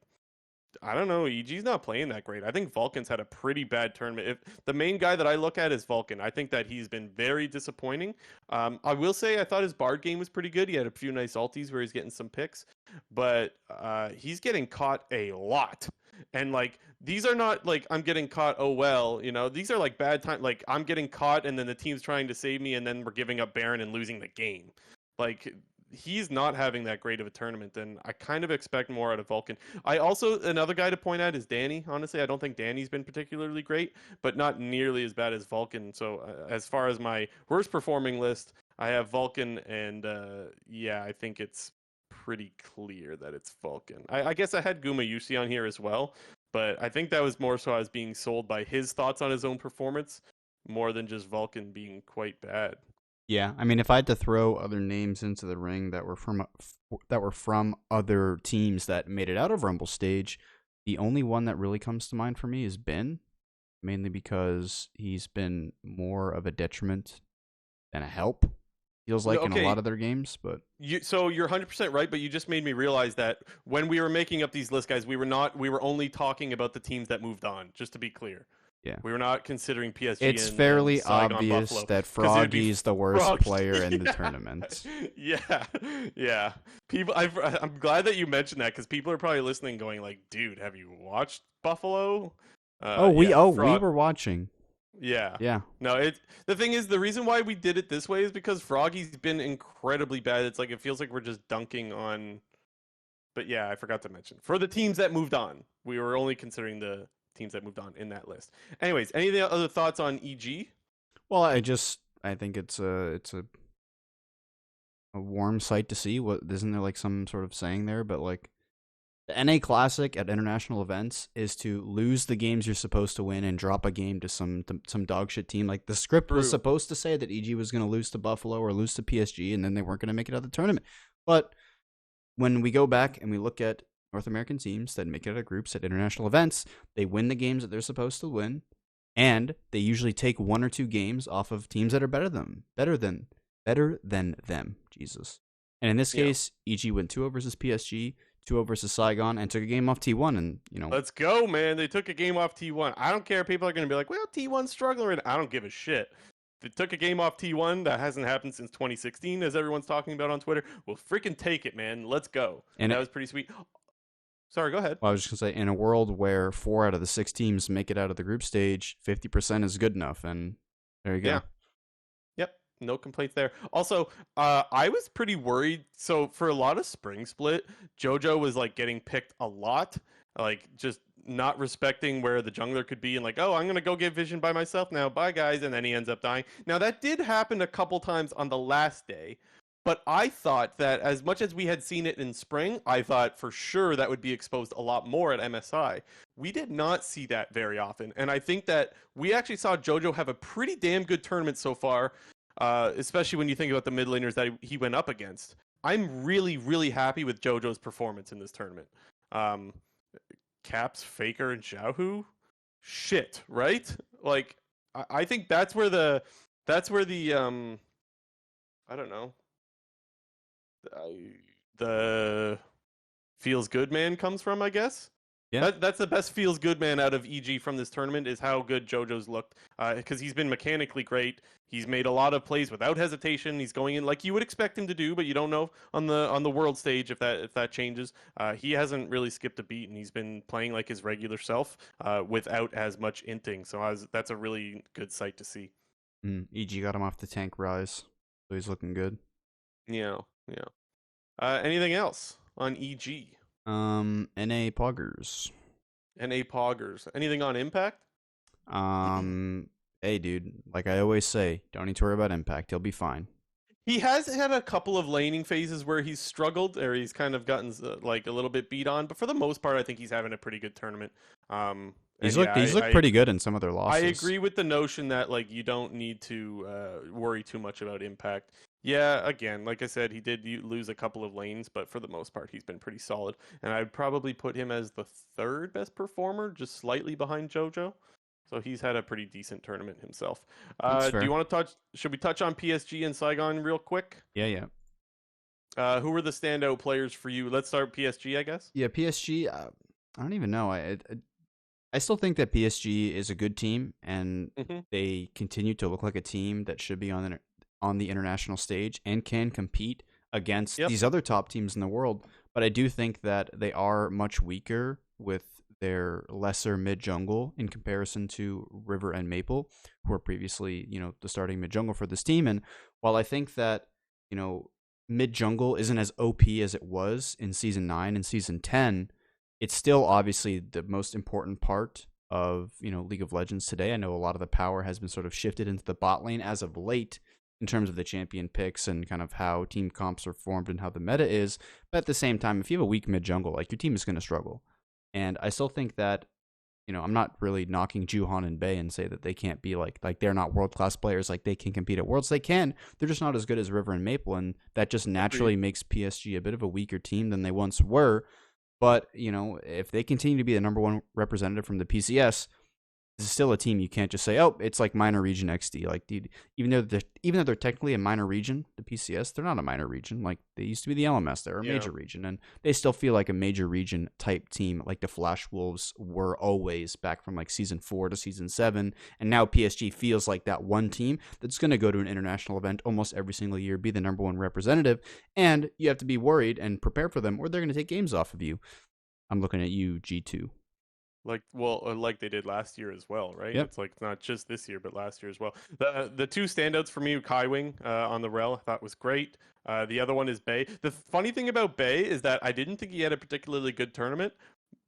I don't know. EG's not playing that great. I think Vulcan's had a pretty bad tournament. If the main guy that I look at is Vulcan, I think that he's been very disappointing. I will say I thought his Bard game was pretty good. He had a few nice ultis where he's getting some picks, but he's getting caught a lot. And like, these are not like I'm getting caught, oh well, these are like bad time. Like, I'm getting caught and then the team's trying to save me and then we're giving up Baron and losing the game. Like, he's not having that great of a tournament, and I kind of expect more out of Vulcan. Another guy to point out is Danny. Honestly, I don't think Danny's been particularly great, but not nearly as bad as Vulcan. So as far as my worst performing list, I have Vulcan, and I think it's pretty clear that it's Vulcan. I guess I had Guma Yusi on here as well, but I think that was more so I was being sold by his thoughts on his own performance more than just Vulcan being quite bad. Yeah, I mean, if I had to throw other names into the ring that were from other teams that made it out of Rumble stage, the only one that really comes to mind for me is Ben, mainly because he's been more of a detriment than a help. Feels like in a lot of their games, but so you're 100% right, but you just made me realize that when we were making up these lists, guys, we were only talking about the teams that moved on, just to be clear. Yeah. We were not considering PSG. It's fairly obvious that Froggy's the worst player in the tournament. Yeah. People, I'm glad that you mentioned that, because people are probably listening going like, dude, have you watched Buffalo? We were watching. Yeah. No, the thing is, the reason why we did it this way is because Froggy's been incredibly bad. It's like, it feels like we're just dunking on. But yeah, I forgot to mention, for the teams that moved on, we were only considering the teams that moved on in that list. Anyways, any other thoughts on EG? Well, I think it's a warm sight to see. What, isn't there like some sort of saying there? But like, the NA Classic at international events is to lose the games you're supposed to win and drop a game to some dog shit team. Like, the script was supposed to say that EG was going to lose to Buffalo or lose to PSG, and then they weren't going to make it out of the tournament. But when we go back and we look at North American teams that make it out of groups at international events, they win the games that they're supposed to win, and they usually take 1 or 2 games off of teams that are better than them. Jesus. And in this Yeah. case, EG went 2-0 versus PSG, 2-0 versus Saigon, and took a game off T1. And, Let's go, man. They took a game off T1. I don't care. People are going to be like, well, T1's struggling right now. I don't give a shit. They took a game off T1. That hasn't happened since 2016, as everyone's talking about on Twitter. We'll freaking take it, man. Let's go. and That was pretty sweet. Sorry, go ahead. well, I was just going to say, in a world where 4 out of the 6 teams make it out of the group stage, 50% is good enough. And there you go. Yeah. Yep. No complaints there. Also, I was pretty worried. So for a lot of spring split, JoJo was like getting picked a lot, like just not respecting where the jungler could be and like, oh, I'm gonna go get vision by myself now. Bye guys, and then he ends up dying. Now that did happen a couple times on the last day. But I thought that as much as we had seen it in spring, I thought for sure that would be exposed a lot more at MSI. We did not see that very often. And I think that we actually saw JoJo have a pretty damn good tournament so far, especially when you think about the mid laners that he went up against. I'm really, really happy with JoJo's performance in this tournament. Um, Caps, Faker, and Xiaohu? Shit, right? Like, I think that's where the I don't know, the feels good man comes from, I guess. Yeah. That's the best feels good man out of EG from this tournament is how good JoJo's looked. Because he's been mechanically great. He's made a lot of plays without hesitation. He's going in like you would expect him to do, but you don't know on the world stage if that changes. He hasn't really skipped a beat, and he's been playing like his regular self without as much inting. So that's a really good sight to see. EG got him off the tank rise, so he's looking good. Yeah, yeah. Anything else on EG? NA Poggers. NA Poggers. Anything on Impact? Hey, dude, like I always say, don't need to worry about Impact. He'll be fine. He has had a couple of laning phases where he's struggled or he's kind of gotten like a little bit beat on, but for the most part, I think he's having a pretty good tournament. He's looked pretty good in some of their I losses. agree with the notion that like you don't need to worry too much about Impact. Yeah, again, like I said, he did lose a couple of lanes, but for the most part, he's been pretty solid. And I'd probably put him as the third best performer, just slightly behind JoJo. So he's had a pretty decent tournament himself. That's Do fair. you want to touch? Should we touch on PSG and Saigon real quick? Yeah. Who were the standout players for you? Let's start PSG, I guess. Yeah, PSG. I don't even know. I still think that PSG is a good team, and Mm-hmm. they continue to look like a team that should be on the international stage and can compete against these other top teams in the world. But I do think that they are much weaker with their lesser mid jungle in comparison to River and Maple, who were previously, the starting mid jungle for this team. And while I think that, mid jungle isn't as OP as it was in season 9 and season 10, it's still obviously the most important part of, League of Legends today. I know a lot of the power has been sort of shifted into the bot lane as of late in terms of the champion picks and kind of how team comps are formed and how the meta is. But at the same time, if you have a weak mid jungle, like your team is going to struggle. And I still think that, I'm not really knocking Juhan and Bay and say that they can't be like they're not world-class players, like they can compete at Worlds. They can. They're just not as good as River and Maple, and that just naturally makes PSG a bit of a weaker team than they once were. But, if they continue to be the number one representative from the PCS, this is still a team you can't just say, oh, it's like minor region XD. Like, dude, even though they're technically a minor region, the PCS, they're not a minor region. Like, they used to be the LMS. They're a major region, and they still feel like a major region type team, like the Flash Wolves were always back from like season 4 to season 7. And now PSG feels like that one team that's going to go to an international event almost every single year, be the number one representative, and you have to be worried and prepare for them, or they're going to take games off of you. I'm looking at you, G2. Like they did last year as well, right? Yep. It's like not just this year, but last year as well. The two standouts for me, Kai Wing on the Rel, I thought was great. The other one is Bay. The funny thing about Bay is that I didn't think he had a particularly good tournament,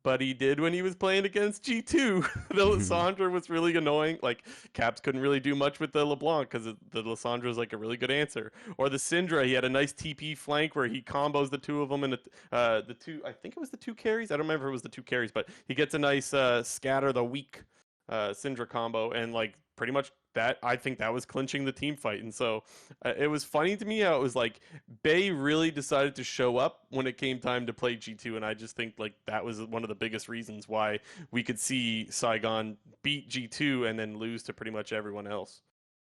but he did when he was playing against G2. The Lissandra was really annoying. Like, Caps couldn't really do much with the LeBlanc because the Lissandra is like a really good answer. Or the Syndra, he had a nice TP flank where he combos the two of them and the two, I think it was the two carries. I don't remember if it was the two carries, but he gets a nice scatter the weak Syndra combo, and like pretty much that, I think that was clinching the team fight. And so it was funny to me how it was like Bay really decided to show up when it came time to play G2, and I just think like that was one of the biggest reasons why we could see Saigon beat G2 and then lose to pretty much everyone else.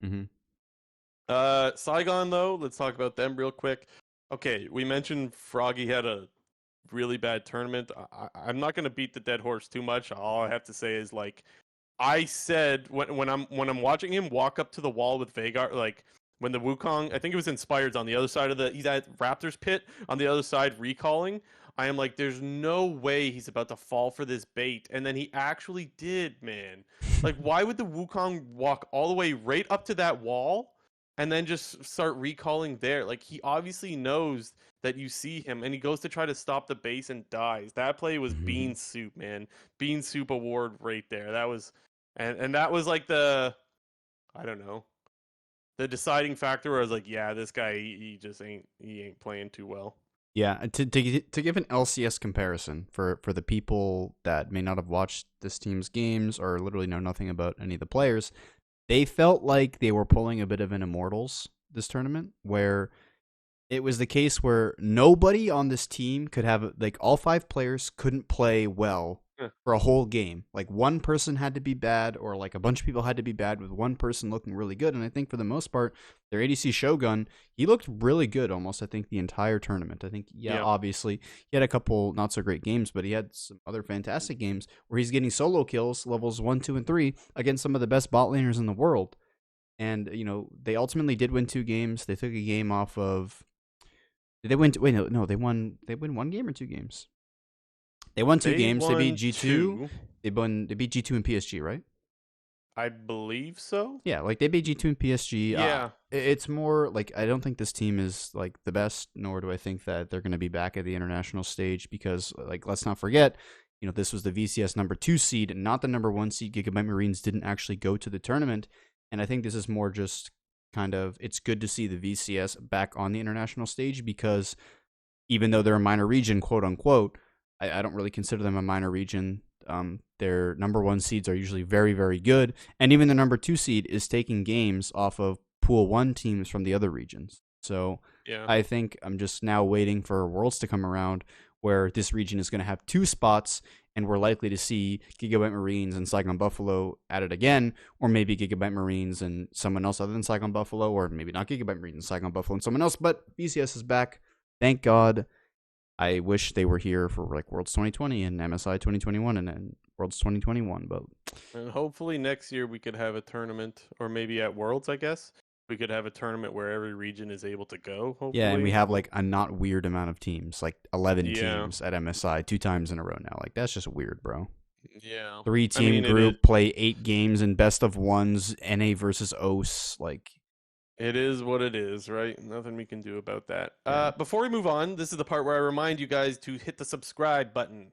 Mm-hmm. Saigon though, let's talk about them real quick. Okay, we mentioned Froggy had a really bad tournament. I'm not going to beat the dead horse too much. All I have to say is like I said when I'm watching him walk up to the wall with Vagar, like when the Wukong, I think it was Inspired's on the other side of he's at Raptors pit on the other side recalling. I am like, there's no way he's about to fall for this bait, and then he actually did, man. Like, why would the Wukong walk all the way right up to that wall, and then just start recalling there? Like, he obviously knows that you see him, and he goes to try to stop the base and dies. That play was bean soup, man. Bean soup award right there. That was and that was like the I don't know the deciding factor where I was like, yeah, this guy he just ain't playing too well. Yeah, to give an LCS comparison for the people that may not have watched this team's games or literally know nothing about any of the players, they felt like they were pulling a bit of an Immortals this tournament, where it was the case where nobody on this team could have, like, all five players couldn't play well Yeah. for a whole game. Like, one person had to be bad, or like a bunch of people had to be bad with one person looking really good. And I think for the most part, their ADC Shogun, he looked really good almost, I think, the entire tournament. I think, yeah, Yeah. obviously he had a couple not so great games, but he had some other fantastic games where he's getting solo kills levels 1, 2, and 3 against some of the best bot laners in the world. And they ultimately did win two games. They took a game off of. Did they win? Wait, no, they won. They win one game or two games. They won two They games. They beat won G2. two, They won. They beat G2 and PSG, right? I believe so. Yeah, like they beat G2 and PSG. Yeah. It's more like I don't think this team is like the best, nor do I think that they're going to be back at the international stage because, like, let's not forget, this was the VCS number 2 seed, not the number 1 seed. Gigabyte Marines didn't actually go to the tournament, and I think this is more just kind of it's good to see the VCS back on the international stage because even though they're a minor region, quote unquote, I don't really consider them a minor region. Their number 1 seeds are usually very, very good, and even the number 2 seed is taking games off of Pool 1 teams from the other regions. So Yeah. I think I'm just now waiting for Worlds to come around where this region is going to have 2 spots, and we're likely to see Gigabyte Marines and Saigon Buffalo at it again, or maybe Gigabyte Marines and someone else other than Saigon Buffalo, or maybe not Gigabyte Marines and Saigon Buffalo and someone else, but VCS is back. Thank God. I wish they were here for like Worlds 2020 and MSI 2021 and then Worlds 2021, but And hopefully next year we could have a tournament, or maybe at Worlds, I guess we could have a tournament where every region is able to go. yeah, and we Hopefully. have like a not weird amount of teams, like 11 Yeah. teams at MSI 2 times in a row now. Like that's just weird, bro. Yeah. Three I team mean, it is. group, play 8 games in best of ones, NA versus OS. Like, It is what it is, right? Nothing we can do about that. yeah. Before we move on, this is the part where I remind you guys to hit the subscribe button.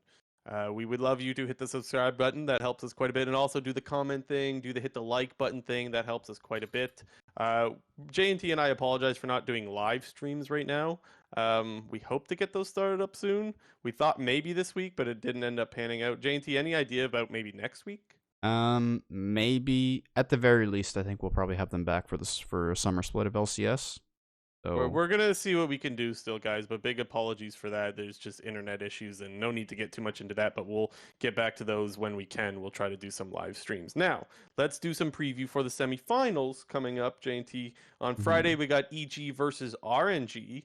We would love you to hit the subscribe button. That helps us quite a bit. And also do the comment thing, do the hit the like button thing. That helps us quite a bit. Uh, J&T and I apologize for not doing live streams right now. We hope to get those started up soon. We thought maybe this week, but it didn't end up panning out. J&T, any idea about maybe next week? Maybe at the very least, I think we'll probably have them back for a summer split of LCS. We're, So we're gonna see what we can do still, guys, but big apologies for that. There's just internet issues and no need to get too much into that, but we'll get back to those when we can. We'll try to do some live streams. Now, let's do some preview for the semifinals coming up, J&T. On Friday, we got EG versus RNG.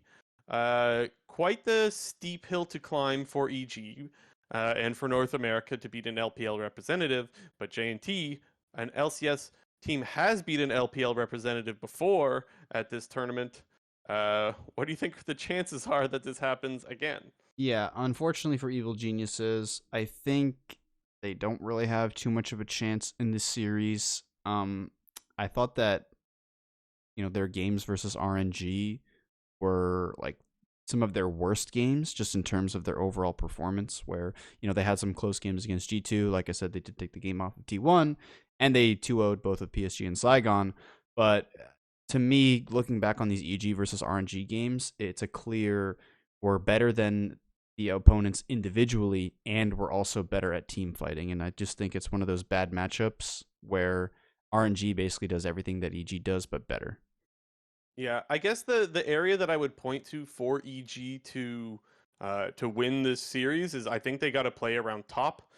Quite the steep hill to climb for EG and for North America to beat an LPL representative, but J&T, an LCS team, has beat an LPL representative before at this tournament. What do you think the chances are that this happens again? yeah, unfortunately for Evil Geniuses, I think they don't really have too much of a chance in this series. I thought that their games versus RNG were like some of their worst games just in terms of their overall performance, where they had some close games against G2. Like I said, they did take the game off of T1 and they 2-0'd both of PSG and Saigon. But to me, looking back on these EG versus RNG games, it's a clear we're better than the opponents individually, and we're also better at team fighting. And I just think it's one of those bad matchups where RNG basically does everything that EG does, but better. Yeah, I guess the area that I would point to for EG to win this series is I think they got to play around top.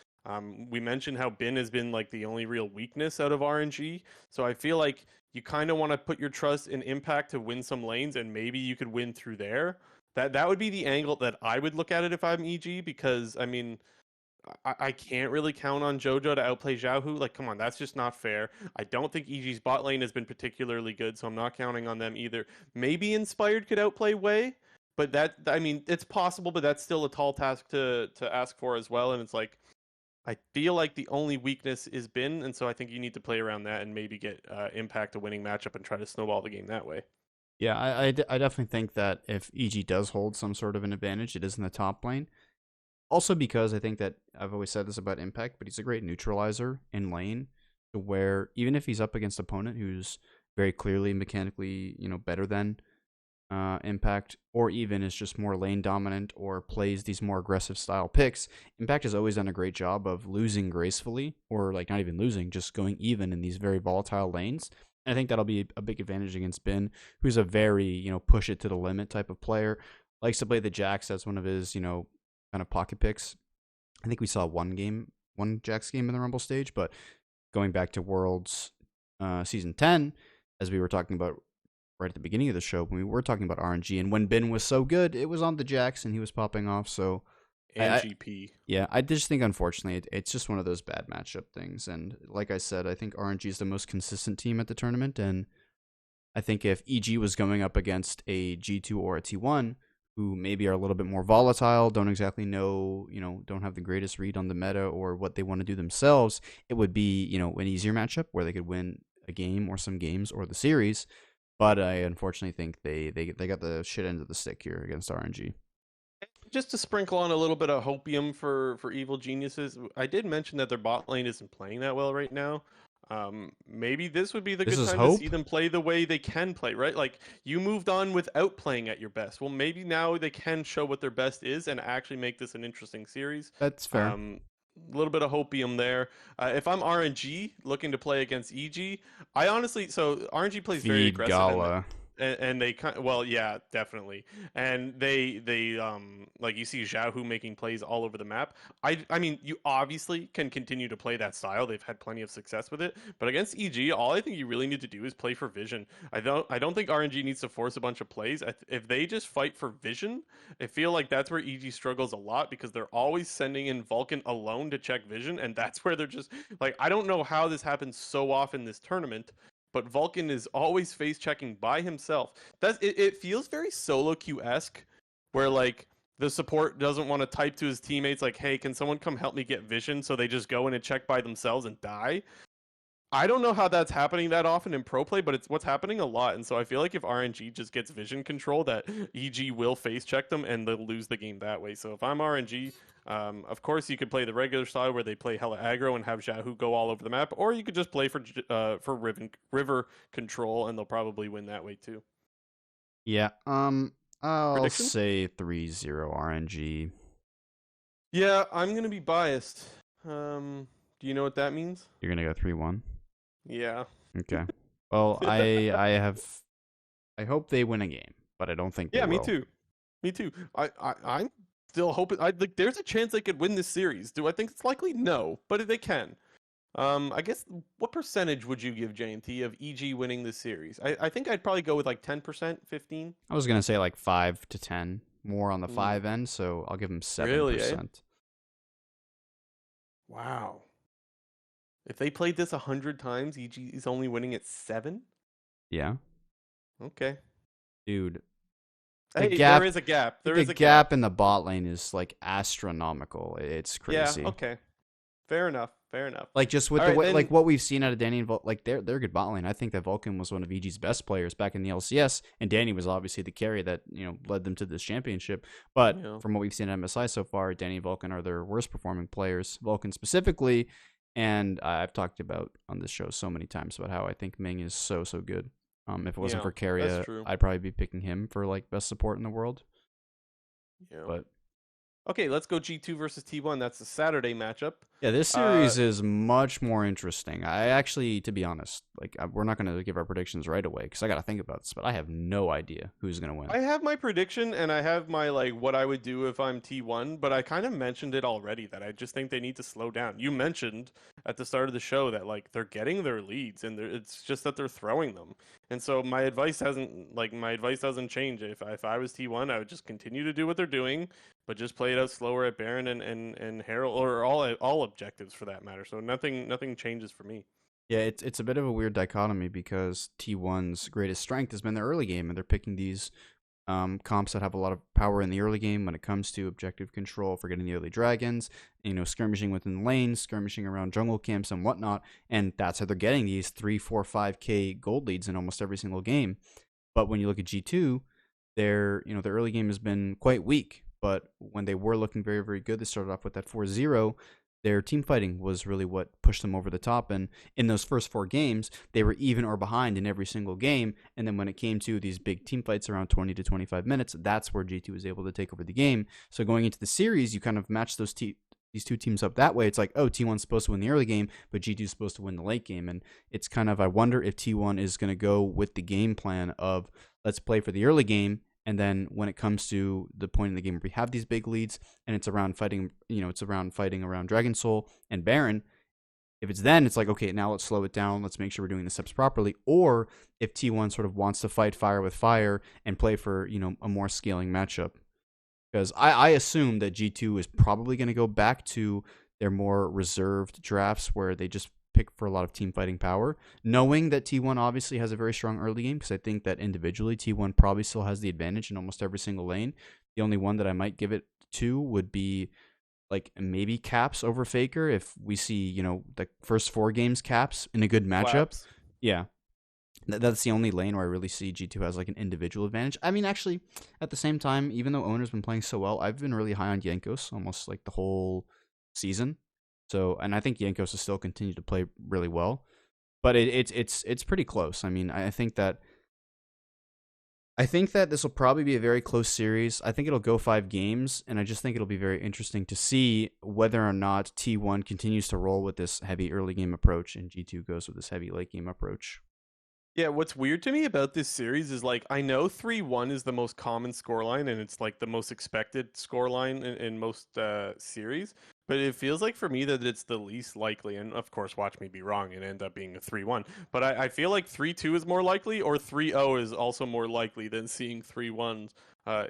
We mentioned how Bin has been like the only real weakness out of RNG, so I feel like you kind of want to put your trust in Impact to win some lanes, and maybe you could win through there. That would be the angle that I would look at it if I'm EG, because I mean, I can't really count on JoJo to outplay Xiaohu. Like, come on, that's just not fair. I don't think EG's bot lane has been particularly good, so I'm not counting on them either. Maybe Inspired could outplay Wei, but that, I mean, it's possible, but that's still a tall task to ask for as well. And it's like, I feel like the only weakness is Bin, and so I think you need to play around that and maybe get Impact a winning matchup and try to snowball the game that way. Yeah, I definitely think that if EG does hold some sort of an advantage, it is in the top lane. Also because I think that I've always said this about Impact, but he's a great neutralizer in lane, to where even if he's up against an opponent who's very clearly mechanically, better than Impact, or even is just more lane dominant or plays these more aggressive style picks, Impact has always done a great job of losing gracefully, or like not even losing, just going even in these very volatile lanes. And I think that'll be a big advantage against Bin, who's a very, push it to the limit type of player. Likes to play the Jax as one of his, kind of pocket picks. I think we saw one Jax game in the Rumble stage, but going back to Worlds Season 10, as we were talking about right at the beginning of the show, when we were talking about RNG, and when Ben was so good, it was on the Jax and he was popping off. So, And GP. yeah, I just think, unfortunately, it's just one of those bad matchup things. And like I said, I think RNG is the most consistent team at the tournament. And I think if EG was going up against a G2 or a T1, who maybe are a little bit more volatile, don't exactly know, don't have the greatest read on the meta or what they want to do themselves, it would be, an easier matchup where they could win a game or some games or the series. But I unfortunately think they got the shit end of the stick here against RNG. Just to sprinkle on a little bit of hopium for evil geniuses, I did mention that their bot lane isn't playing that well right now. Maybe this would be the This good is time to see hope? them play the way they can play, right? Like, you moved on without playing at your best. Well, maybe now they can show what their best is and actually make this an interesting series. That's fair. A little bit of hopium there. If I'm RNG looking to play against EG, I honestly, so RNG plays very Feed aggressive, Gala. and they kind, well, yeah, definitely, and they like, you see Xiaohu making plays all over the map. I mean, you obviously can continue to play that style. They've had plenty of success with it, but against EG, all I think you really need to do is play for vision. I don't think RNG needs to force a bunch of plays. If they just fight for vision, I feel like that's where EG struggles a lot, because they're always sending in Vulcan alone to check vision, and that's where they're just like, I don't know how this happens so often this tournament, but Vulcan is always face checking by himself. It feels very solo queue esque, where like the support doesn't want to type to his teammates like, "Hey, can someone come help me get vision?" So they just go in and check by themselves and die. I don't know how that's happening that often in pro play, but it's what's happening a lot. And so I feel like if RNG just gets vision control, that EG will face check them and they'll lose the game that way. So if I'm RNG, of course you could play the regular style where they play hella aggro and have Xiaohu go all over the map, or you could just play for river control and they'll probably win that way too. Yeah. I'll Prediction? say 3-0 RNG. Yeah, I'm gonna be biased. Do you know what that means? You're gonna go 3-1. Yeah. Okay. Well, I hope they win a game, but I don't think they Yeah, me will. too. Me too. I'm still hoping. I like. There's a chance they could win this series. Do I think it's likely? No, but they can. I guess, what percentage would you give JNT of EG winning this series? I think I'd probably go with like 10%, 15. I was gonna say like 5 to 10, more on the Mm, 5 end, so I'll give them really, eh? 7%. Wow. If they played this 100 times, EG is only winning at 7. Yeah, Okay. dude. The Hey, there gap, is a gap. There the is a gap. gap in the bot lane is like astronomical. It's Yeah. crazy. Okay. Fair enough. Fair enough. Like just with All the right way, like then. what we've seen out of Danny and like they're good bot lane. I think that Vulcan was one of EG's best players back in the LCS, and Danny was obviously the carry that led them to this championship. But Yeah. from what we've seen at MSI so far, Danny and Vulcan are their worst performing players. Vulcan specifically, and I've talked about on this show so many times about how I think Ming is so good. If it wasn't Yeah. for That's Carrier, true. I'd probably be picking him for like best support in the world. Yeah. But Okay, let's go G2 versus T1. That's the Saturday matchup. Yeah, this Uh, series is much more interesting. I actually, to be honest, we're not going to give our predictions right away because I got to think about this, but I have no idea who's going to win. I have my prediction and I have my like what I would do if I'm T1, but I kind of mentioned it already that I just think they need to slow down. You mentioned at the start of the show that like they're getting their leads and it's just that they're throwing them. And so my advice doesn't change. If I was T1, I would just continue to do what they're doing, but just play it out slower at Baron and Herald or all objectives for that matter. So nothing changes for me. Yeah, it's a bit of a weird dichotomy because T1's greatest strength has been their early game, and they're picking these comps that have a lot of power in the early game when it comes to objective control for getting the early dragons, skirmishing within the lanes, skirmishing around jungle camps and whatnot, and that's how they're getting these 3, 4, 5K gold leads in almost every single game. But when you look at G2, their early game has been quite weak. But when they were looking very, very good, they started off with that 4-0. Their team fighting was really what pushed them over the top. And in those first 4 games, they were even or behind in every single game. And then when it came to these big team fights around 20 to 25 minutes, that's where G2 was able to take over the game. So going into the series, you kind of match these two teams up that way. It's like, oh, T1's supposed to win the early game, but G2's supposed to win the late game. And it's kind of, I wonder if T1 is going to go with the game plan of let's play for the early game. And then when it comes to the point in the game where we have these big leads and it's around fighting, around Dragon Soul and Baron, if it's then, it's like, okay, now let's slow it down. Let's make sure we're doing the steps properly. Or if T1 sort of wants to fight fire with fire and play for, a more scaling matchup. Because I assume that G2 is probably going to go back to their more reserved drafts where they just pick for a lot of team fighting power, knowing that T1 obviously has a very strong early game, because I think that individually T1 probably still has the advantage in almost every single lane. The only one that I might give it to would be like maybe Caps over Faker if we see, the first 4 games Caps in a good matchup. Collapse. Yeah. That's the only lane where I really see G2 has like an individual advantage. I mean, actually, at the same time, even though Owner's been playing so well, I've been really high on Jankos almost like the whole season. So, and I think Jankos has still continued to play really well, but it's pretty close. I mean, I think that this will probably be a very close series. I think it'll go 5 games, and I just think it'll be very interesting to see whether or not T1 continues to roll with this heavy early game approach and G2 goes with this heavy late game approach. Yeah, what's weird to me about this series is like I know 3-1 is the most common scoreline and it's like the most expected scoreline in most series, but it feels like for me that it's the least likely. And of course, watch me be wrong and end up being a 3-1. But I feel like 3-2 is more likely, or 3-0 is also more likely than seeing 3-1s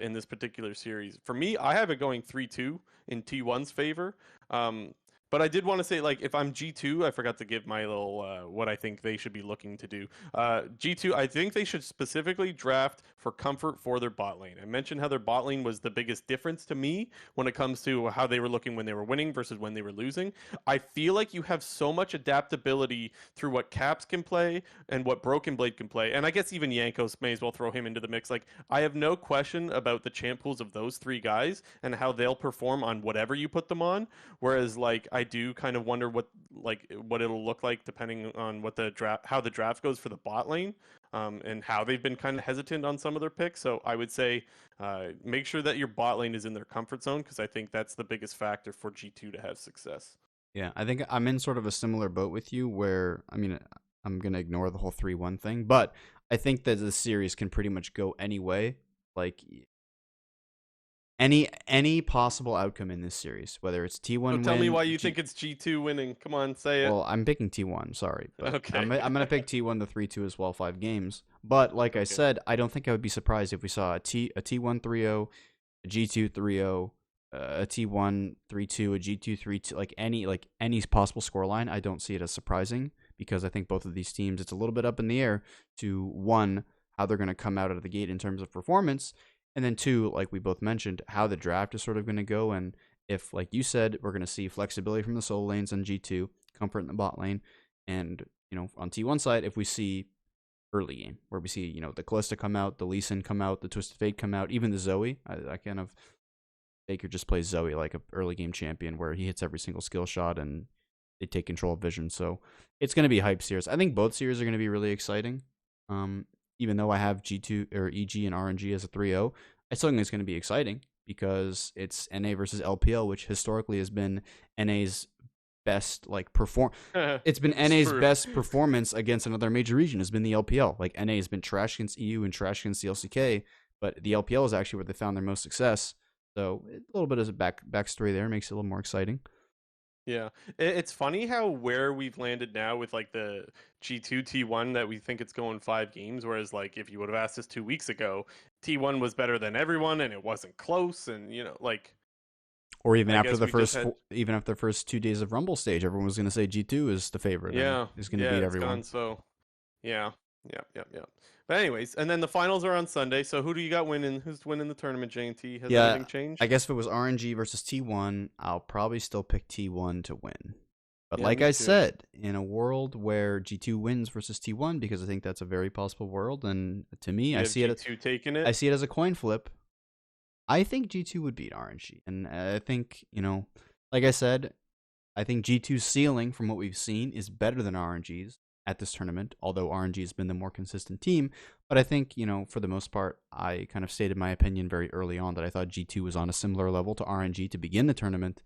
in this particular series. For me, I have it going 3-2 in T1's favor. But I did want to say, like, if I'm G2, I forgot to give my little what I think they should be looking to do. G2, I think they should specifically draft for comfort for their bot lane. I mentioned how their bot lane was the biggest difference to me when it comes to how they were looking when they were winning versus when they were losing. I feel like you have so much adaptability through what Caps can play and what Broken Blade can play. And I guess even Yankos may as well throw him into the mix. Like, I have no question about the champ pools of those 3 guys and how they'll perform on whatever you put them on. Whereas, like, I do kind of wonder what it'll look like depending on how the draft goes for the bot lane, and how they've been kind of hesitant on some of their picks. So I would say make sure that your bot lane is in their comfort zone because I think that's the biggest factor for G2 to have success. Yeah, I think I'm in sort of a similar boat with you where, I mean, I'm going to ignore the whole 3-1 thing, but I think that the series can pretty much go any way. Like, any possible outcome in this series, whether it's So T1 tell me win. why you think it's G2 winning. Come on, say it. Well, I'm picking T1. Sorry, but Okay. I'm gonna pick T1 the 3-2 as well, 5 games. But like I Okay. said, I don't think I would be surprised if we saw a T1 3-0, a G2 3-0, a T1 3-2, a G2 3-2, like any possible scoreline. I don't see it as surprising because I think both of these teams, it's a little bit up in the air to one, how they're going to come out of the gate in terms of performance, and then 2, like we both mentioned, how the draft is sort of going to go. And if, like you said, we're going to see flexibility from the solo lanes on G2, comfort in the bot lane, and, on T1 side, if we see early game, where we see, the Callista come out, the Lee Sin come out, the Twisted Fate come out, even the Zoe. I kind of, Baker just plays Zoe like a early game champion where he hits every single skill shot and they take control of vision. So it's going to be a hype series. I think both series are going to be really exciting. Even though I have G2 or EG and RNG as a 3-0, I still think it's going to be exciting because it's NA versus LPL, which historically has been NA's best it's been It's NA's true. best performance against another major region has been the LPL. Like NA has been trash against EU and trash against the LCK, but the LPL is actually where they found their most success. So a little bit of a backstory there makes it a little more exciting. Yeah, it's funny how where we've landed now with like the G2 T1 that we think it's going 5 games, whereas like if you would have asked us 2 weeks ago, T1 was better than everyone and it wasn't close, and like Or even I after guess the we just first had even after the first 2 days of Rumble stage, everyone was going to say G2 is the favorite and yeah is going to yeah beat it's everyone. gone so yeah yeah. But anyways, and then the finals are on Sunday. So who do you got winning? Who's winning the tournament? J&T? Has Yeah, anything I changed? guess if it was RNG versus T1, I'll probably still pick T1 to win. But Yeah, like me I too. said, in a world where G2 wins versus T1, because I think that's a very possible world, and to me, You have G2 taking I it. see it as a coin flip. I think G2 would beat RNG, and I think like I said, I think G2's ceiling from what we've seen is better than RNG's at this tournament, although RNG has been the more consistent team. But I think, for the most part, I kind of stated my opinion very early on that I thought G2 was on a similar level to RNG to begin the tournament,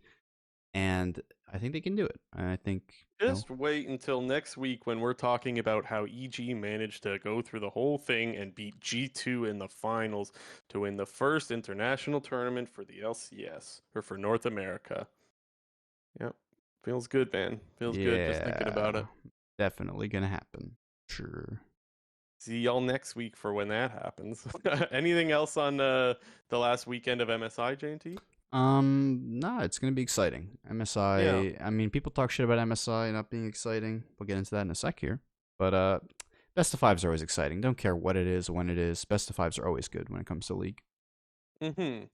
and I think they can do it. I think, Just wait until next week when we're talking about how EG managed to go through the whole thing and beat G2 in the finals to win the first international tournament for the LCS or for North America. Yep. Feels good, man. Feels good just thinking about yeah, it. definitely going to happen. Sure. See y'all next week for when that happens. Anything else on the last weekend of MSI, JT? No, it's gonna be exciting. Yeah. MSI. I mean, people talk shit about MSI not being exciting. We'll get into that in a sec here. But best of fives are always exciting. Don't care what it is, when it is. Best of fives are always good when it comes to league. Mm-hmm.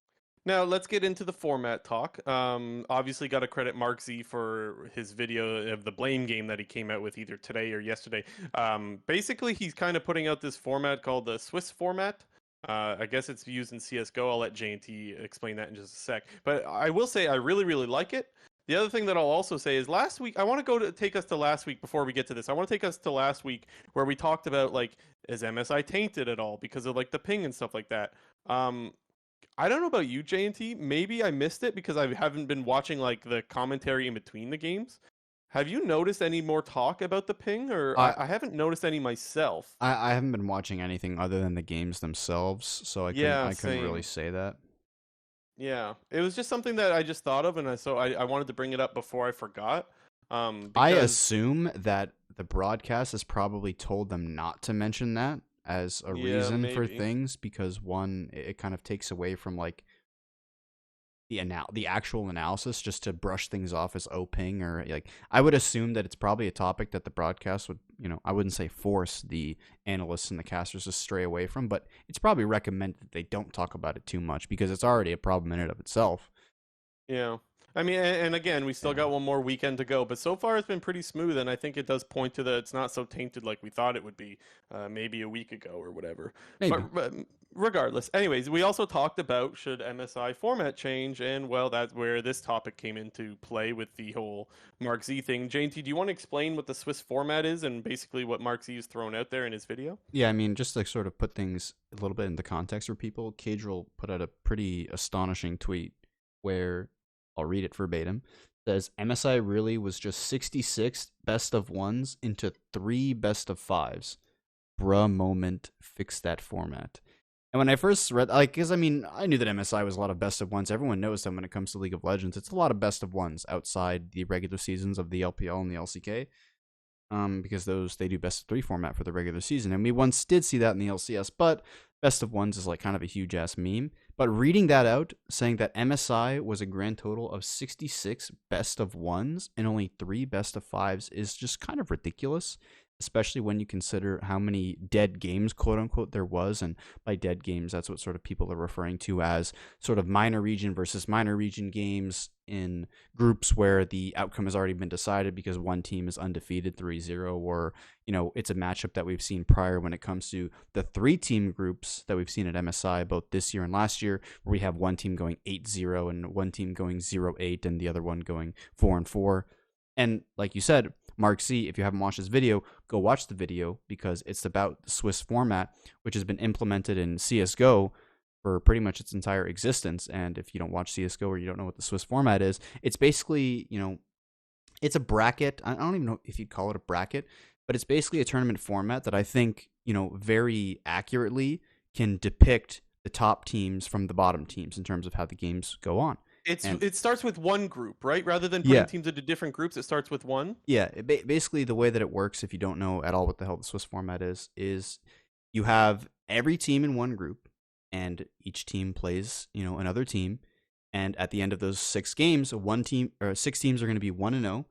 Now let's get into the format talk. Obviously, got to credit Markz for his video of the blame game that he came out with either today or yesterday. Basically, he's kind of putting out this format called the Swiss format. I guess it's used in CS:GO. I'll let J&T explain that in just a sec. But I will say I really, really like it. The other thing that I'll also say is last week. I want to take us to last week before we get to this. I want to take us to last week where we talked about like is MSI tainted at all because of like the ping and stuff like that. Um, I don't know about you, J&T. Maybe I missed it because I haven't been watching like the commentary in between the games. Have you noticed any more talk about the ping, or I I haven't noticed any myself? I haven't been watching anything other than the games themselves, so Yeah, I couldn't really same. say that. Yeah, it was just something that I just thought of, and I wanted to bring it up before I forgot. I Because assume that the broadcast has probably told them not to mention that as a yeah, reason for maybe. things because one, it kind of takes away from like the actual analysis just to brush things off as oping or like I would assume that it's probably a topic that the broadcast would I wouldn't say force the analysts and the casters to stray away from, but it's probably recommended that they don't talk about it too much because it's already a problem in and of itself. Yeah. I mean, and again, we still Yeah, got one more weekend to go, but so far it's been pretty smooth, and I think it does point to the it's not so tainted like we thought it would be, maybe a week ago or whatever. maybe. But regardless, anyways, we also talked about should MSI format change, and well, that's where this topic came into play with the whole Mark Z thing. JT, do you want to explain what the Swiss format is and basically what Mark Z has thrown out there in his video? Yeah, I mean, just to sort of put things a little bit into context for people, Cadril put out a pretty astonishing tweet where I'll read it verbatim. Says MSI really was just 66 best of ones into 3 best of fives. Bruh moment, fix that format. And when I first read, like, because I mean, I knew that MSI was a lot of best of ones. Everyone knows that when it comes to League of Legends, it's a lot of best of ones outside the regular seasons of the LPL and the LCK, because those they do best of three format for the regular season, and we once did see that in the LCS. But best of ones is like kind of a huge ass meme. But reading that out, saying that MSI was a grand total of 66 best of ones and only 3 best of fives is just kind of ridiculous, especially when you consider how many dead games, quote unquote, there was. And by dead games, that's what sort of people are referring to as sort of minor region versus minor region games in groups where the outcome has already been decided because one team is undefeated 3-0, or it's a matchup that we've seen prior when it comes to the 3-team groups that we've seen at MSI both this year and last year, where we have one team going 8-0 and one team going 0-8 and the other one going 4-4. And like you said, Mark C, if you haven't watched this video, go watch the video because it's about the Swiss format, which has been implemented in CSGO for pretty much its entire existence. And if you don't watch CS:GO or you don't know what the Swiss format is, it's basically, it's a bracket. I don't even know if you'd call it a bracket, but it's basically a tournament format that I think, very accurately can depict the top teams from the bottom teams in terms of how the games go on. And It starts with one group, right? Rather than putting yeah, teams into different groups, it starts with one. yeah, basically the way that it works, if you don't know at all what the hell the Swiss format is you have every team in one group, and each team plays, another team, and at the end of those 6 games, one team or 6 teams are going to be 1-0,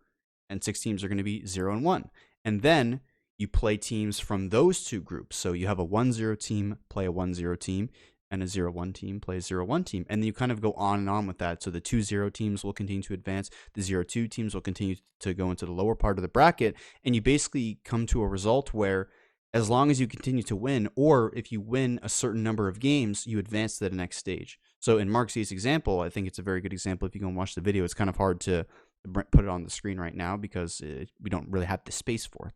and 6 teams are going to be 0-1, and then you play teams from those two groups. So you have a 1-0 team play a 1-0 team, and a 0-1 team play a 0-1 team. And then you kind of go on and on with that. So the 2-0 teams will continue to advance. The 0-2 teams will continue to go into the lower part of the bracket. And you basically come to a result where as long as you continue to win, or if you win a certain number of games, you advance to the next stage. So in Markz's example, I think it's a very good example. If you go and watch the video, it's kind of hard to put it on the screen right now because we don't really have the space for it.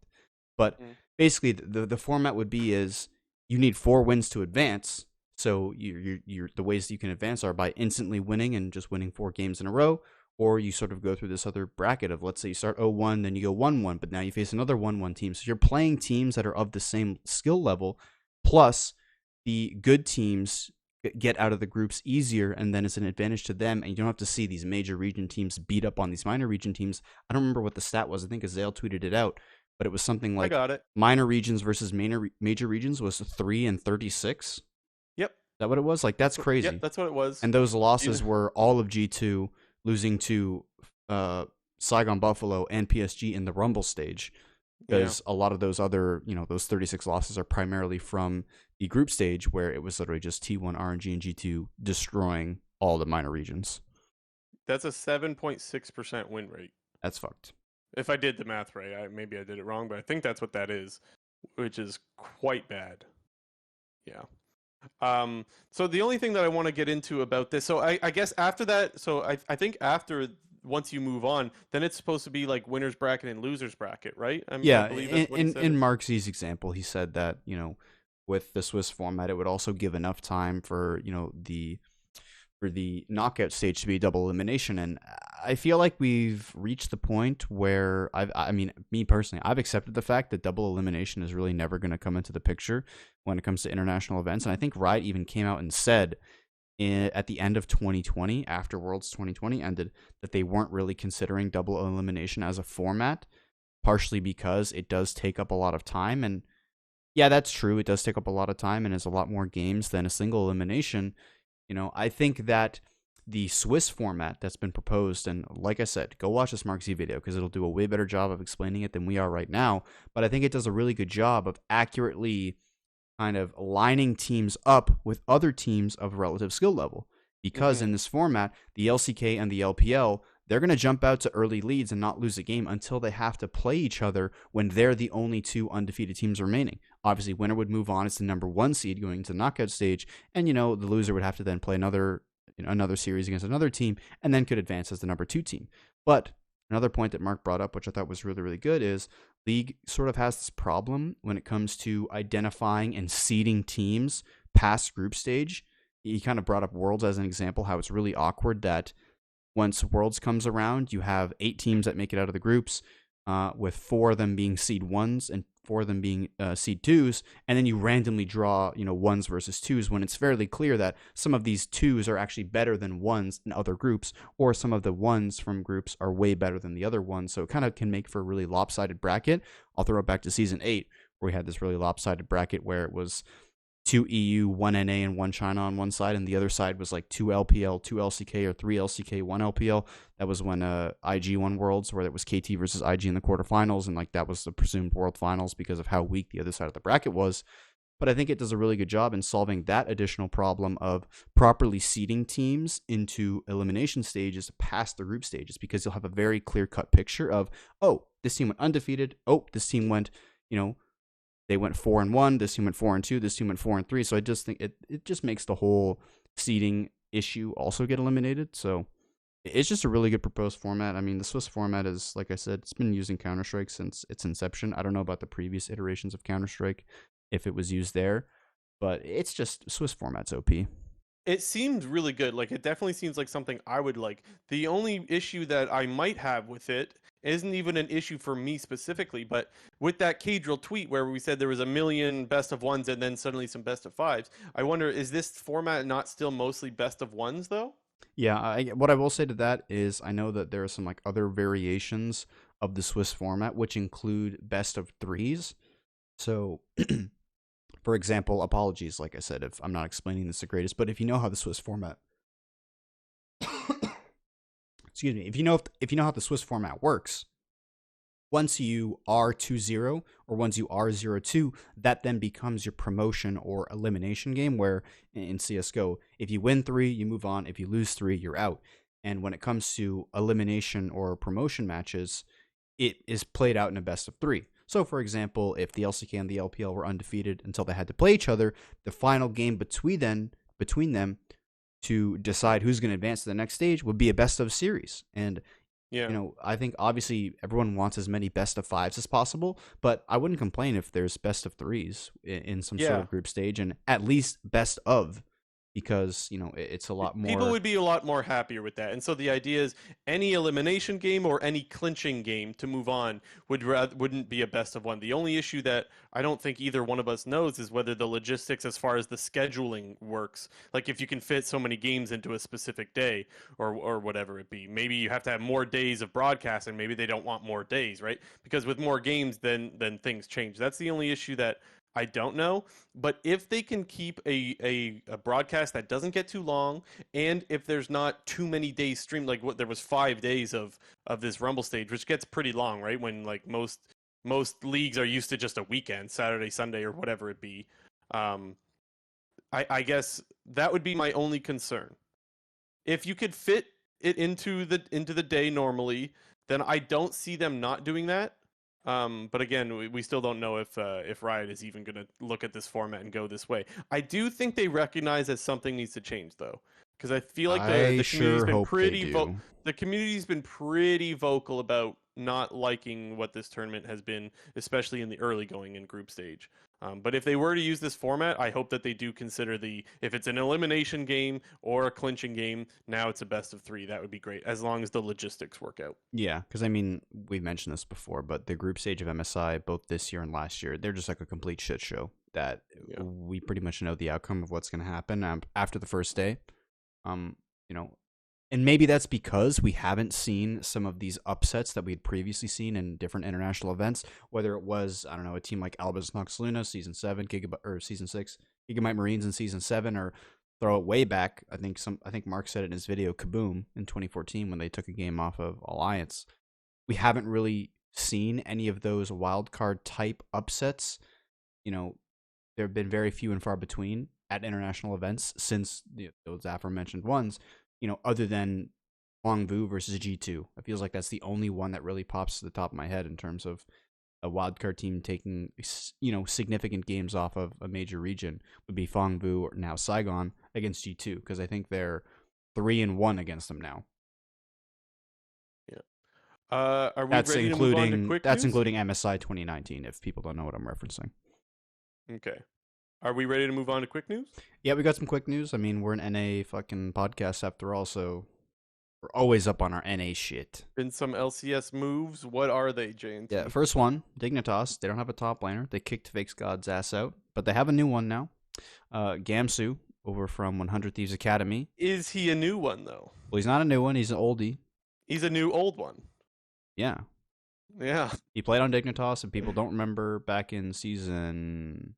But basically, the format would be is you need 4 wins to advance. So the ways that you can advance are by instantly winning and just winning 4 games in a row, or you sort of go through this other bracket of, let's say you start 0-1, then you go 1-1, but now you face another 1-1 team. So you're playing teams that are of the same skill level, plus the good teams get out of the groups easier, and then it's an advantage to them, and you don't have to see these major region teams beat up on these minor region teams. I don't remember what the stat was. I think Azale tweeted it out, but it was something I like got it. minor regions versus major regions was 3-36. Yep. That what it was? Like, that's crazy. Yep, that's what it was. And those losses were all of G2 losing to Saigon Buffalo and PSG in the Rumble stage. Because a lot of those other, those 36 losses are primarily from the group stage where it was literally just T1, RNG, and G2 destroying all the minor regions. That's a 7.6% win rate. That's fucked. If I did the math right, maybe I did it wrong, but I think that's what that is, which is quite bad. Yeah. So the only thing that I want to get into about this, so I guess after that, so I think after once you move on, then it's supposed to be like winner's bracket and loser's bracket, right? I believe that's what he said. In Markz's example, he said that, with the Swiss format, it would also give enough time for, the knockout stage to be double elimination. And I feel like we've reached the point where me personally, I've accepted the fact that double elimination is really never going to come into the picture when it comes to international events. And I think Riot even came out and said at the end of 2020, after Worlds 2020 ended, that they weren't really considering double elimination as a format, partially because it does take up a lot of time. And yeah, that's true. It does take up a lot of time and is a lot more games than a single elimination. I think that the Swiss format that's been proposed, and like I said, go watch this Markz video because it'll do a way better job of explaining it than we are right now. But I think it does a really good job of accurately kind of lining teams up with other teams of relative skill level. Because in this format, the LCK and the LPL, they're going to jump out to early leads and not lose a game until they have to play each other when they're the only 2 undefeated teams remaining. Obviously, winner would move on as the number 1 seed going into the knockout stage, and the loser would have to then play another series against another team, and then could advance as the number 2 team. But another point that Mark brought up, which I thought was really, really good, is League sort of has this problem when it comes to identifying and seeding teams past group stage. He kind of brought up Worlds as an example, how it's really awkward that once Worlds comes around, you have 8 teams that make it out of the groups, with 4 of them being seed 1s and 4 of them being seed 2s, and then you randomly draw 1s versus 2s when it's fairly clear that some of these 2s are actually better than 1s in other groups, or some of the 1s from groups are way better than the other 1s, so it kind of can make for a really lopsided bracket. I'll throw it back to Season 8, where we had this really lopsided bracket where it was 2 EU, 1 NA, and 1 China on one side, and the other side was like 2 LPL, 2 LCK, or 3 LCK, 1 LPL. That was when IG won Worlds, where it was KT versus IG in the quarterfinals, and like that was the presumed World Finals because of how weak the other side of the bracket was. But I think it does a really good job in solving that additional problem of properly seeding teams into elimination stages past the group stages, because you'll have a very clear-cut picture of, oh, this team went undefeated, oh, this team went, they went 4-1. This team went 4-2. This team went 4-3. So I just think it just makes the whole seeding issue also get eliminated. So it's just a really good proposed format. I mean, the Swiss format is, like I said, it's been used in Counter-Strike since its inception. I don't know about the previous iterations of Counter-Strike if it was used there, but it's just Swiss format's OP. It seemed really good. Like it definitely seems like something I would like. The only issue that I might have with it isn't even an issue for me specifically, but with that Cadrill tweet where we said there was a million best of ones and then suddenly some best of fives, I wonder is this format not still mostly best of ones though? Yeah, what I will say to that is I know that there are some like other variations of the Swiss format which include best of threes. So, for example, apologies, like I said, if I'm not explaining this the greatest, but if you know how the Swiss format, excuse me, if you know how the Swiss format works, once you are 2-0 or once you are 0-2, that then becomes your promotion or elimination game where in CSGO, if you win 3, you move on. If you lose 3, you're out. And when it comes to elimination or promotion matches, it is played out in a best of 3. So, for example, if the LCK and the LPL were undefeated until they had to play each other, the final game between them to decide who's going to advance to the next stage would be a best of series. And Yeah. I think obviously everyone wants as many best of fives as possible, but I wouldn't complain if there's best of threes in some sort Yeah. of group stage and at least best of because, it's a lot People more. would be a lot more happier with that. And so the idea is any elimination game or any clinching game to move on wouldn't be a best of one. The only issue that I don't think either one of us knows is whether the logistics as far as the scheduling works. Like if you can fit so many games into a specific day or whatever it be. Maybe you have to have more days of broadcast and maybe they don't want more days, right? Because with more games then things change. That's the only issue that I don't know, but if they can keep a broadcast that doesn't get too long, and if there's not too many days streamed, like what there was 5 days of this Rumble stage, which gets pretty long, right? When like most leagues are used to just a weekend, Saturday, Sunday, or whatever it be. Um, I guess that would be my only concern. If you could fit it into the day normally, then I don't see them not doing that. But again, we still don't know if Riot is even going to look at this format and go this way. I do think they recognize that something needs to change though, because I feel like I the community's sure been hope they do. the community's been pretty vocal about not liking what this tournament has been, especially in the early going in group stage. But if they were to use this format, I hope that they do consider if it's an elimination game or a clinching game, now it's a best of three. That would be great, as long as the logistics work out. Yeah, because I mean, we mentioned this before, but the group stage of MSI, both this year and last year, they're just like a complete shit show that Yeah. we pretty much know the outcome of what's going to happen after the first day. Um, you know, and maybe that's because we haven't seen some of these upsets that we'd previously seen in different international events. Whether it was, I don't know, a team like Albus Nox Luna season 7, or season 6, Gigamite Marines in season 7, or throw it way back. I think Mark said it in his video Kaboom in 2014 when they took a game off of Alliance. We haven't really seen any of those wild card type upsets. There have been very few and far between at international events since those aforementioned ones, other than Hwangvu versus G2. It feels like that's the only one that really pops to the top of my head in terms of a wildcard team taking, significant games off of a major region would be Hwangvu or now Saigon against G2, because I think they're 3-1 against them now. Yeah. Are we ready to move on to quick That's news? including MSI 2019, if people don't know what I'm referencing. Okay. Are we ready to move on to quick news? Yeah, we got some quick news. I mean, we're an NA fucking podcast after all, so we're always up on our NA shit. Been some LCS moves. What are they, JNT? Yeah, first one, Dignitas. They don't have a top laner. They kicked Fake God's ass out, but they have a new one now. Gamsu, over from 100 Thieves Academy. Is he a new one, though? Well, he's not a new one. He's an oldie. He's a new old one. Yeah. Yeah. He played on Dignitas, and people don't remember back in season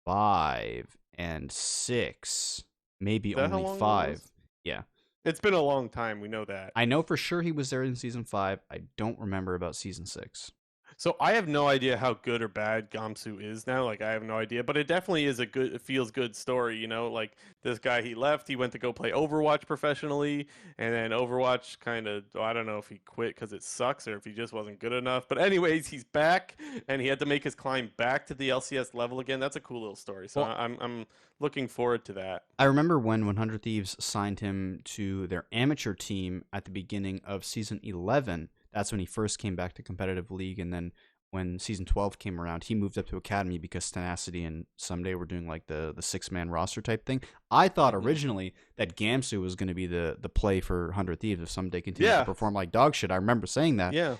5 and 6, maybe only 5. Yeah. It's been a long time. We know that. I know for sure he was there in season 5. I don't remember about season 6. So I have no idea how good or bad Gamsu is now. Like I have no idea, but it definitely is it feels good story. Like this guy, he left, he went to go play Overwatch professionally, and then Overwatch kind of, I don't know if he quit because it sucks or if he just wasn't good enough. But anyways, he's back, and he had to make his climb back to the LCS level again. That's a cool little story. So well, I'm looking forward to that. I remember when 100 Thieves signed him to their amateur team at the beginning of season 11. That's when he first came back to competitive league, and then when season 12 came around, he moved up to academy because Tenacity and Someday were doing like the 6-man roster type thing. I thought Hmm. originally that Gamsu was going to be the play for 100 Thieves if Someday continues to Yeah, perform like dog shit. I remember saying that. yeah.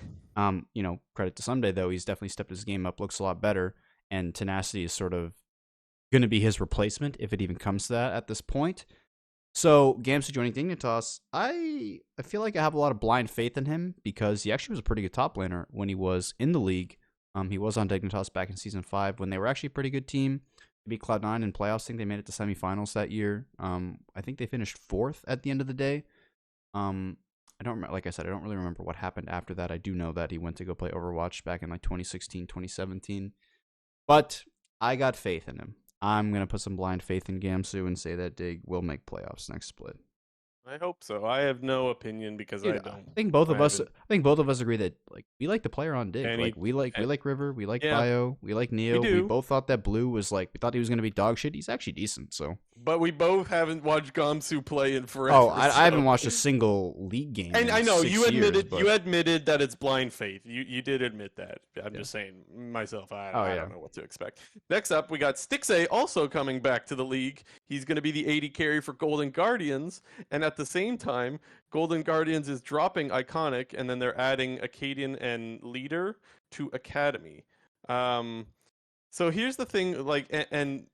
Credit to Someday though, he's definitely stepped his game up, looks a lot better, and Tenacity is sort of going to be his replacement if it even comes to that at this point. So Gamsu joining Dignitas, I feel like I have a lot of blind faith in him because he actually was a pretty good top laner when he was in the league. He was on Dignitas back in season 5 when they were actually a pretty good team. They beat Cloud9 in playoffs. I think they made it to semifinals that year. I think they finished 4th at the end of the day. I don't remember, like I said, I don't really remember what happened after that. I do know that he went to go play Overwatch back in like 2016, 2017. But I got faith in him. I'm gonna put some blind faith in Gamsu and say that Dig will make playoffs next split. I hope so. I have no opinion because I Dude, I don't. think both I of us. I haven't think both of us agree that like we like the player on Dig. any. Like we like eh, River. We like Yeah, Bio. We like we Neo. We do. both thought that Blue was like we thought he was gonna be dog shit. He's actually decent. So But we both haven't watched Gamsu play in oh, forever. I haven't So. watched a single league game And in I know 6 you years. admitted But you admitted that it's blind faith. You did admit that. I'm yeah. just saying myself. Oh I yeah. don't know what to expect. Next up, we got Stixay also coming back to the league. He's going to be the 80 carry for Golden Guardians, and at the same time, Golden Guardians is dropping Iconic, and then they're adding Acadian and Leader to Academy. Um, so here's the thing, like, and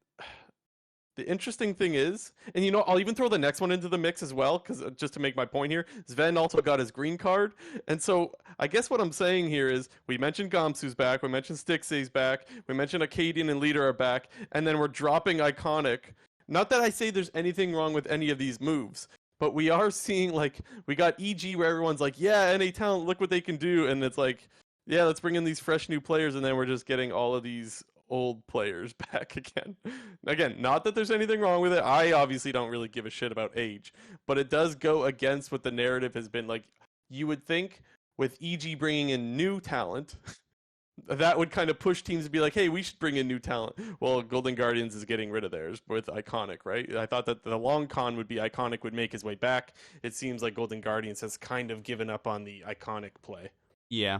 the interesting thing is, and I'll even throw the next one into the mix as well, because just to make my point here, Sven also got his green card. And so I guess what I'm saying here is we mentioned Gamsu's back, we mentioned Stixay's back, we mentioned Acadian and Leader are back, and then we're dropping Iconic. Not that I say there's anything wrong with any of these moves, but we are seeing, like, we got EG where everyone's like, yeah, NA talent, look what they can do. And it's like, yeah, let's bring in these fresh new players, and then we're just getting all of these old players back again. Again, not that there's anything wrong with it. I obviously don't really give a shit about age, but it does go against what the narrative has been. Like, you would think with EG bringing in new talent, that would kind of push teams to be like, hey, we should bring in new talent. Well, Golden Guardians is getting rid of theirs with Iconic, right? I thought that the long con would be Iconic would make his way back. It seems like Golden Guardians has kind of given up on the Iconic play. Yeah,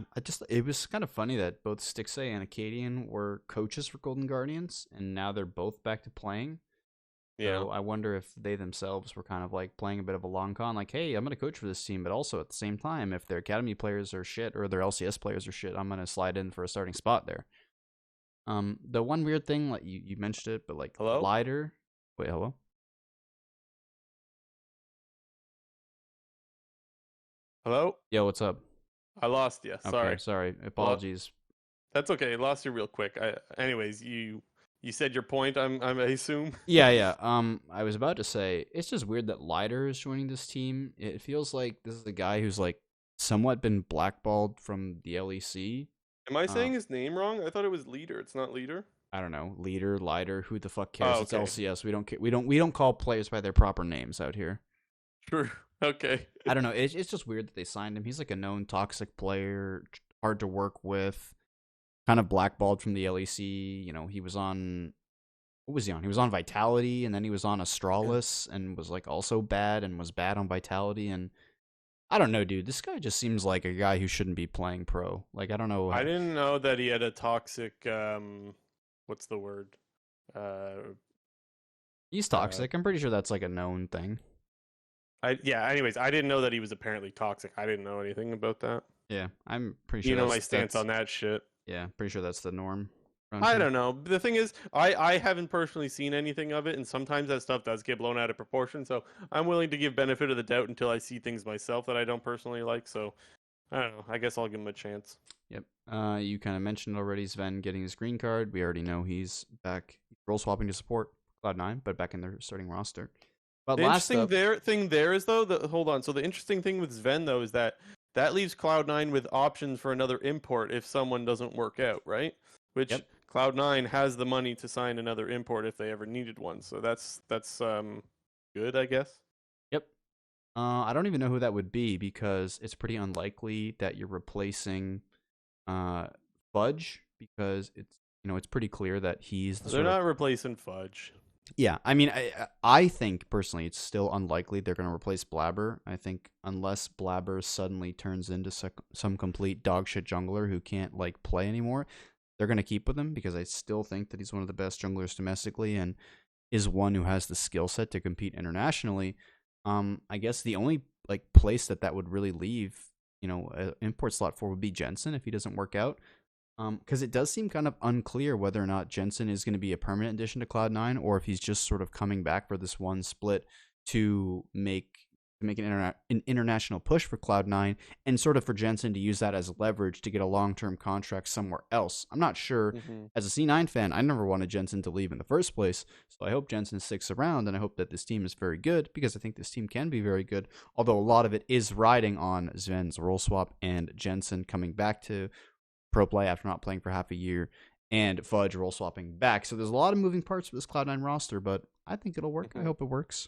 it was kind of funny that both Stixay and Acadian were coaches for Golden Guardians, and now they're both back to playing. Yeah. So I wonder if they themselves were kind of like playing a bit of a long con, like, hey, I'm going to coach for this team, but also at the same time, if their academy players are shit or their LCS players are shit, I'm going to slide in for a starting spot there. The one weird thing, like you mentioned it, but like Hello? Lider. Wait, hello? Hello? Yo, what's up? I lost you. Okay, Sorry. sorry. Well, Apologies. that's okay. I lost you real quick. Anyways, you said your point. I assume. Yeah, yeah. I was about to say it's just weird that Lider is joining this team. It feels like this is a guy who's like somewhat been blackballed from the LEC. Am I Uh, saying his name wrong? I thought it was Leader. It's not Leader. I don't know, leader, lider, who the fuck cares? Oh, It's okay. LCS. We don't call players by their proper names out here. True. Okay. I don't know. It's just weird that they signed him. He's like a known toxic player, hard to work with, kind of blackballed from the LEC. He was on what was he on? He was on Vitality, and then he was on Astralis, and was like also bad, and was bad on Vitality, and I don't know, dude. This guy just seems like a guy who shouldn't be playing pro. Like I don't know. I didn't know that he had a toxic. What's the word? Uh, He's uh. toxic. I'm pretty sure that's like a known thing. Yeah. Anyways, I didn't know that he was apparently toxic. I didn't know anything about that. Yeah, I'm pretty sure You know my that's stance on that shit. yeah, pretty sure that's the norm around I here. don't know. The thing is, I haven't personally seen anything of it, and sometimes that stuff does get blown out of proportion. So I'm willing to give benefit of the doubt until I see things myself that I don't personally like. So I don't know. I guess I'll give him a chance. Yep. You kind of mentioned already Sven getting his green card. We already know he's back role swapping to support Cloud9, but back in their starting roster. But The last interesting up, thing there is though that hold on. So the interesting thing with Sven though is that leaves Cloud9 with options for another import if someone doesn't work out, right? Which yep, Cloud9 has the money to sign another import if they ever needed one. So that's good, I guess. yep. I don't even know who that would be because it's pretty unlikely that you're replacing Fudge because it's pretty clear that he's the They're sort of not replacing Fudge. Yeah, I mean, I think personally it's still unlikely they're going to replace Blabber. I think unless Blabber suddenly turns into some complete dogshit jungler who can't like play anymore, they're going to keep with him because I still think that he's one of the best junglers domestically and is one who has the skill set to compete internationally. I guess the only like place that would really leave, an import slot for would be Jensen if he doesn't work out. Because it does seem kind of unclear whether or not Jensen is going to be a permanent addition to Cloud9 or if he's just sort of coming back for this one split to make an international push for Cloud9 and sort of for Jensen to use that as leverage to get a long-term contract somewhere else. I'm not sure. Mm-hmm. As a C9 fan, I never wanted Jensen to leave in the first place, so I hope Jensen sticks around and I hope that this team is very good because I think this team can be very good, although a lot of it is riding on Sven's role swap and Jensen coming back to pro play after not playing for half a year, and Fudge role swapping back. So there's a lot of moving parts with this Cloud9 roster, but I think it'll work. I hope it works.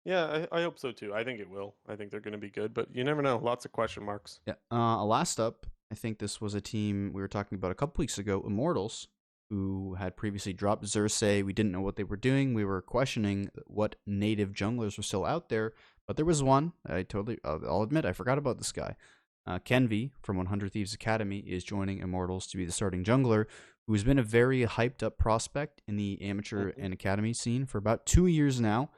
Yeah, I hope so too. I think it will. I think they're going to be good, but you never know. Lots of question marks. Yeah. Last up, I think this was a team we were talking about a couple weeks ago, Immortals, who had previously dropped Xerxes. We didn't know what they were doing. We were questioning what native junglers were still out there, but there was one. I'll admit, I forgot about this guy. Kenvi from 100 Thieves Academy is joining Immortals to be the starting jungler, who has been a very hyped up prospect in the amateur and academy scene for about 2 years now.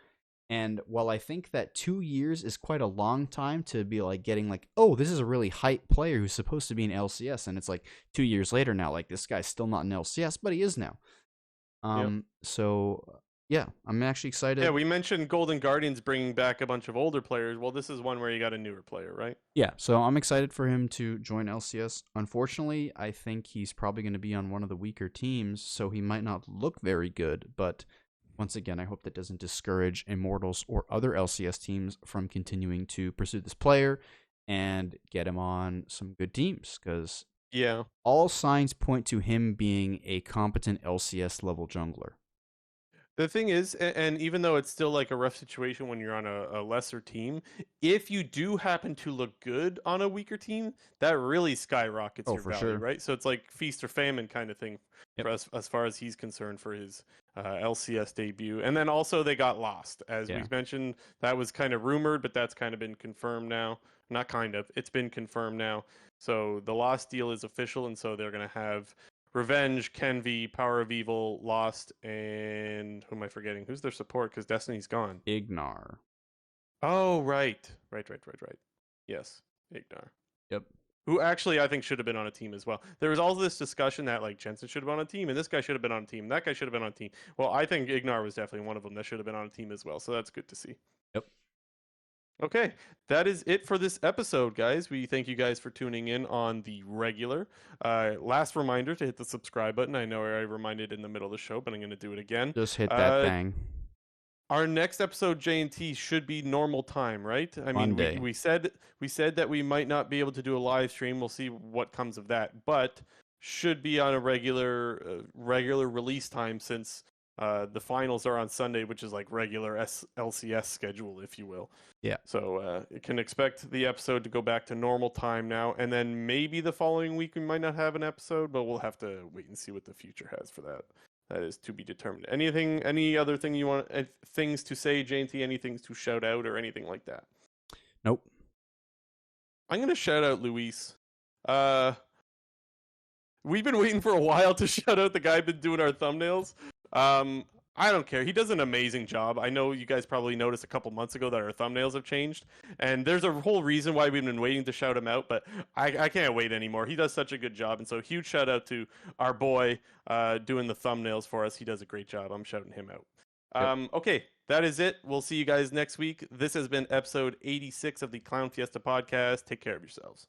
And while I think that 2 years is quite a long time to be like getting like, oh, this is a really hype player who's supposed to be in LCS, and it's like 2 years later now, like this guy's still not in LCS, but he is now. So yeah, I'm actually excited. Yeah, we mentioned Golden Guardians bringing back a bunch of older players. Well, this is one where you got a newer player, right? Yeah, so I'm excited for him to join LCS. Unfortunately, I think he's probably going to be on one of the weaker teams, so he might not look very good. But once again, I hope that doesn't discourage Immortals or other LCS teams from continuing to pursue this player and get him on some good teams, because all signs point to him being a competent LCS level jungler. The thing is, and even though it's still like a rough situation when you're on a lesser team, if you do happen to look good on a weaker team, that really skyrockets your value, right? So it's like feast or famine kind of thing for us, as far as he's concerned for his LCS debut. And then also they got lost. As we mentioned, that was kind of rumored, but that's kind of been confirmed now. Not kind of, it's been confirmed now. So the Lost deal is official, and so they're going to have Revenge, Kenvi, Power of Evil, Lost, and who am I forgetting? Who's their support? Because Destiny's gone. Ignar. Oh, right. Yes, Ignar. Yep. Who actually I think should have been on a team as well. There was all this discussion that like Jensen should have been on a team, and this guy should have been on a team, that guy should have been on a team. Well, I think Ignar was definitely one of them that should have been on a team as well, so that's good to see. Yep. Okay, that is it for this episode, guys. We thank you guys for tuning in on the regular. Last reminder to hit the subscribe button. I know I reminded in the middle of the show, but I'm going to do it again. Just hit that thing. Our next episode, J&T, should be normal time, right? I mean, we said that we might not be able to do a live stream. We'll see what comes of that, but should be on a regular release time, since the finals are on Sunday, which is like regular LCS schedule, if you will. Yeah. So you can expect the episode to go back to normal time now, and then maybe the following week we might not have an episode, but we'll have to wait and see what the future has for that. That is to be determined. Any other thing you want, things to say, J&T, anything to shout out or anything like that? Nope. I'm going to shout out Luis. We've been waiting for a while to shout out the guy been doing our thumbnails. I don't care. He does an amazing job. I know you guys probably noticed a couple months ago that our thumbnails have changed, and there's a whole reason why we've been waiting to shout him out, but I can't wait anymore. He does such a good job, and so huge shout out to our boy doing the thumbnails for us. He does a great job. I'm shouting him out. Okay, that is it. We'll see you guys next week. This has been episode 86 of the Clown Fiesta podcast. Take care of yourselves.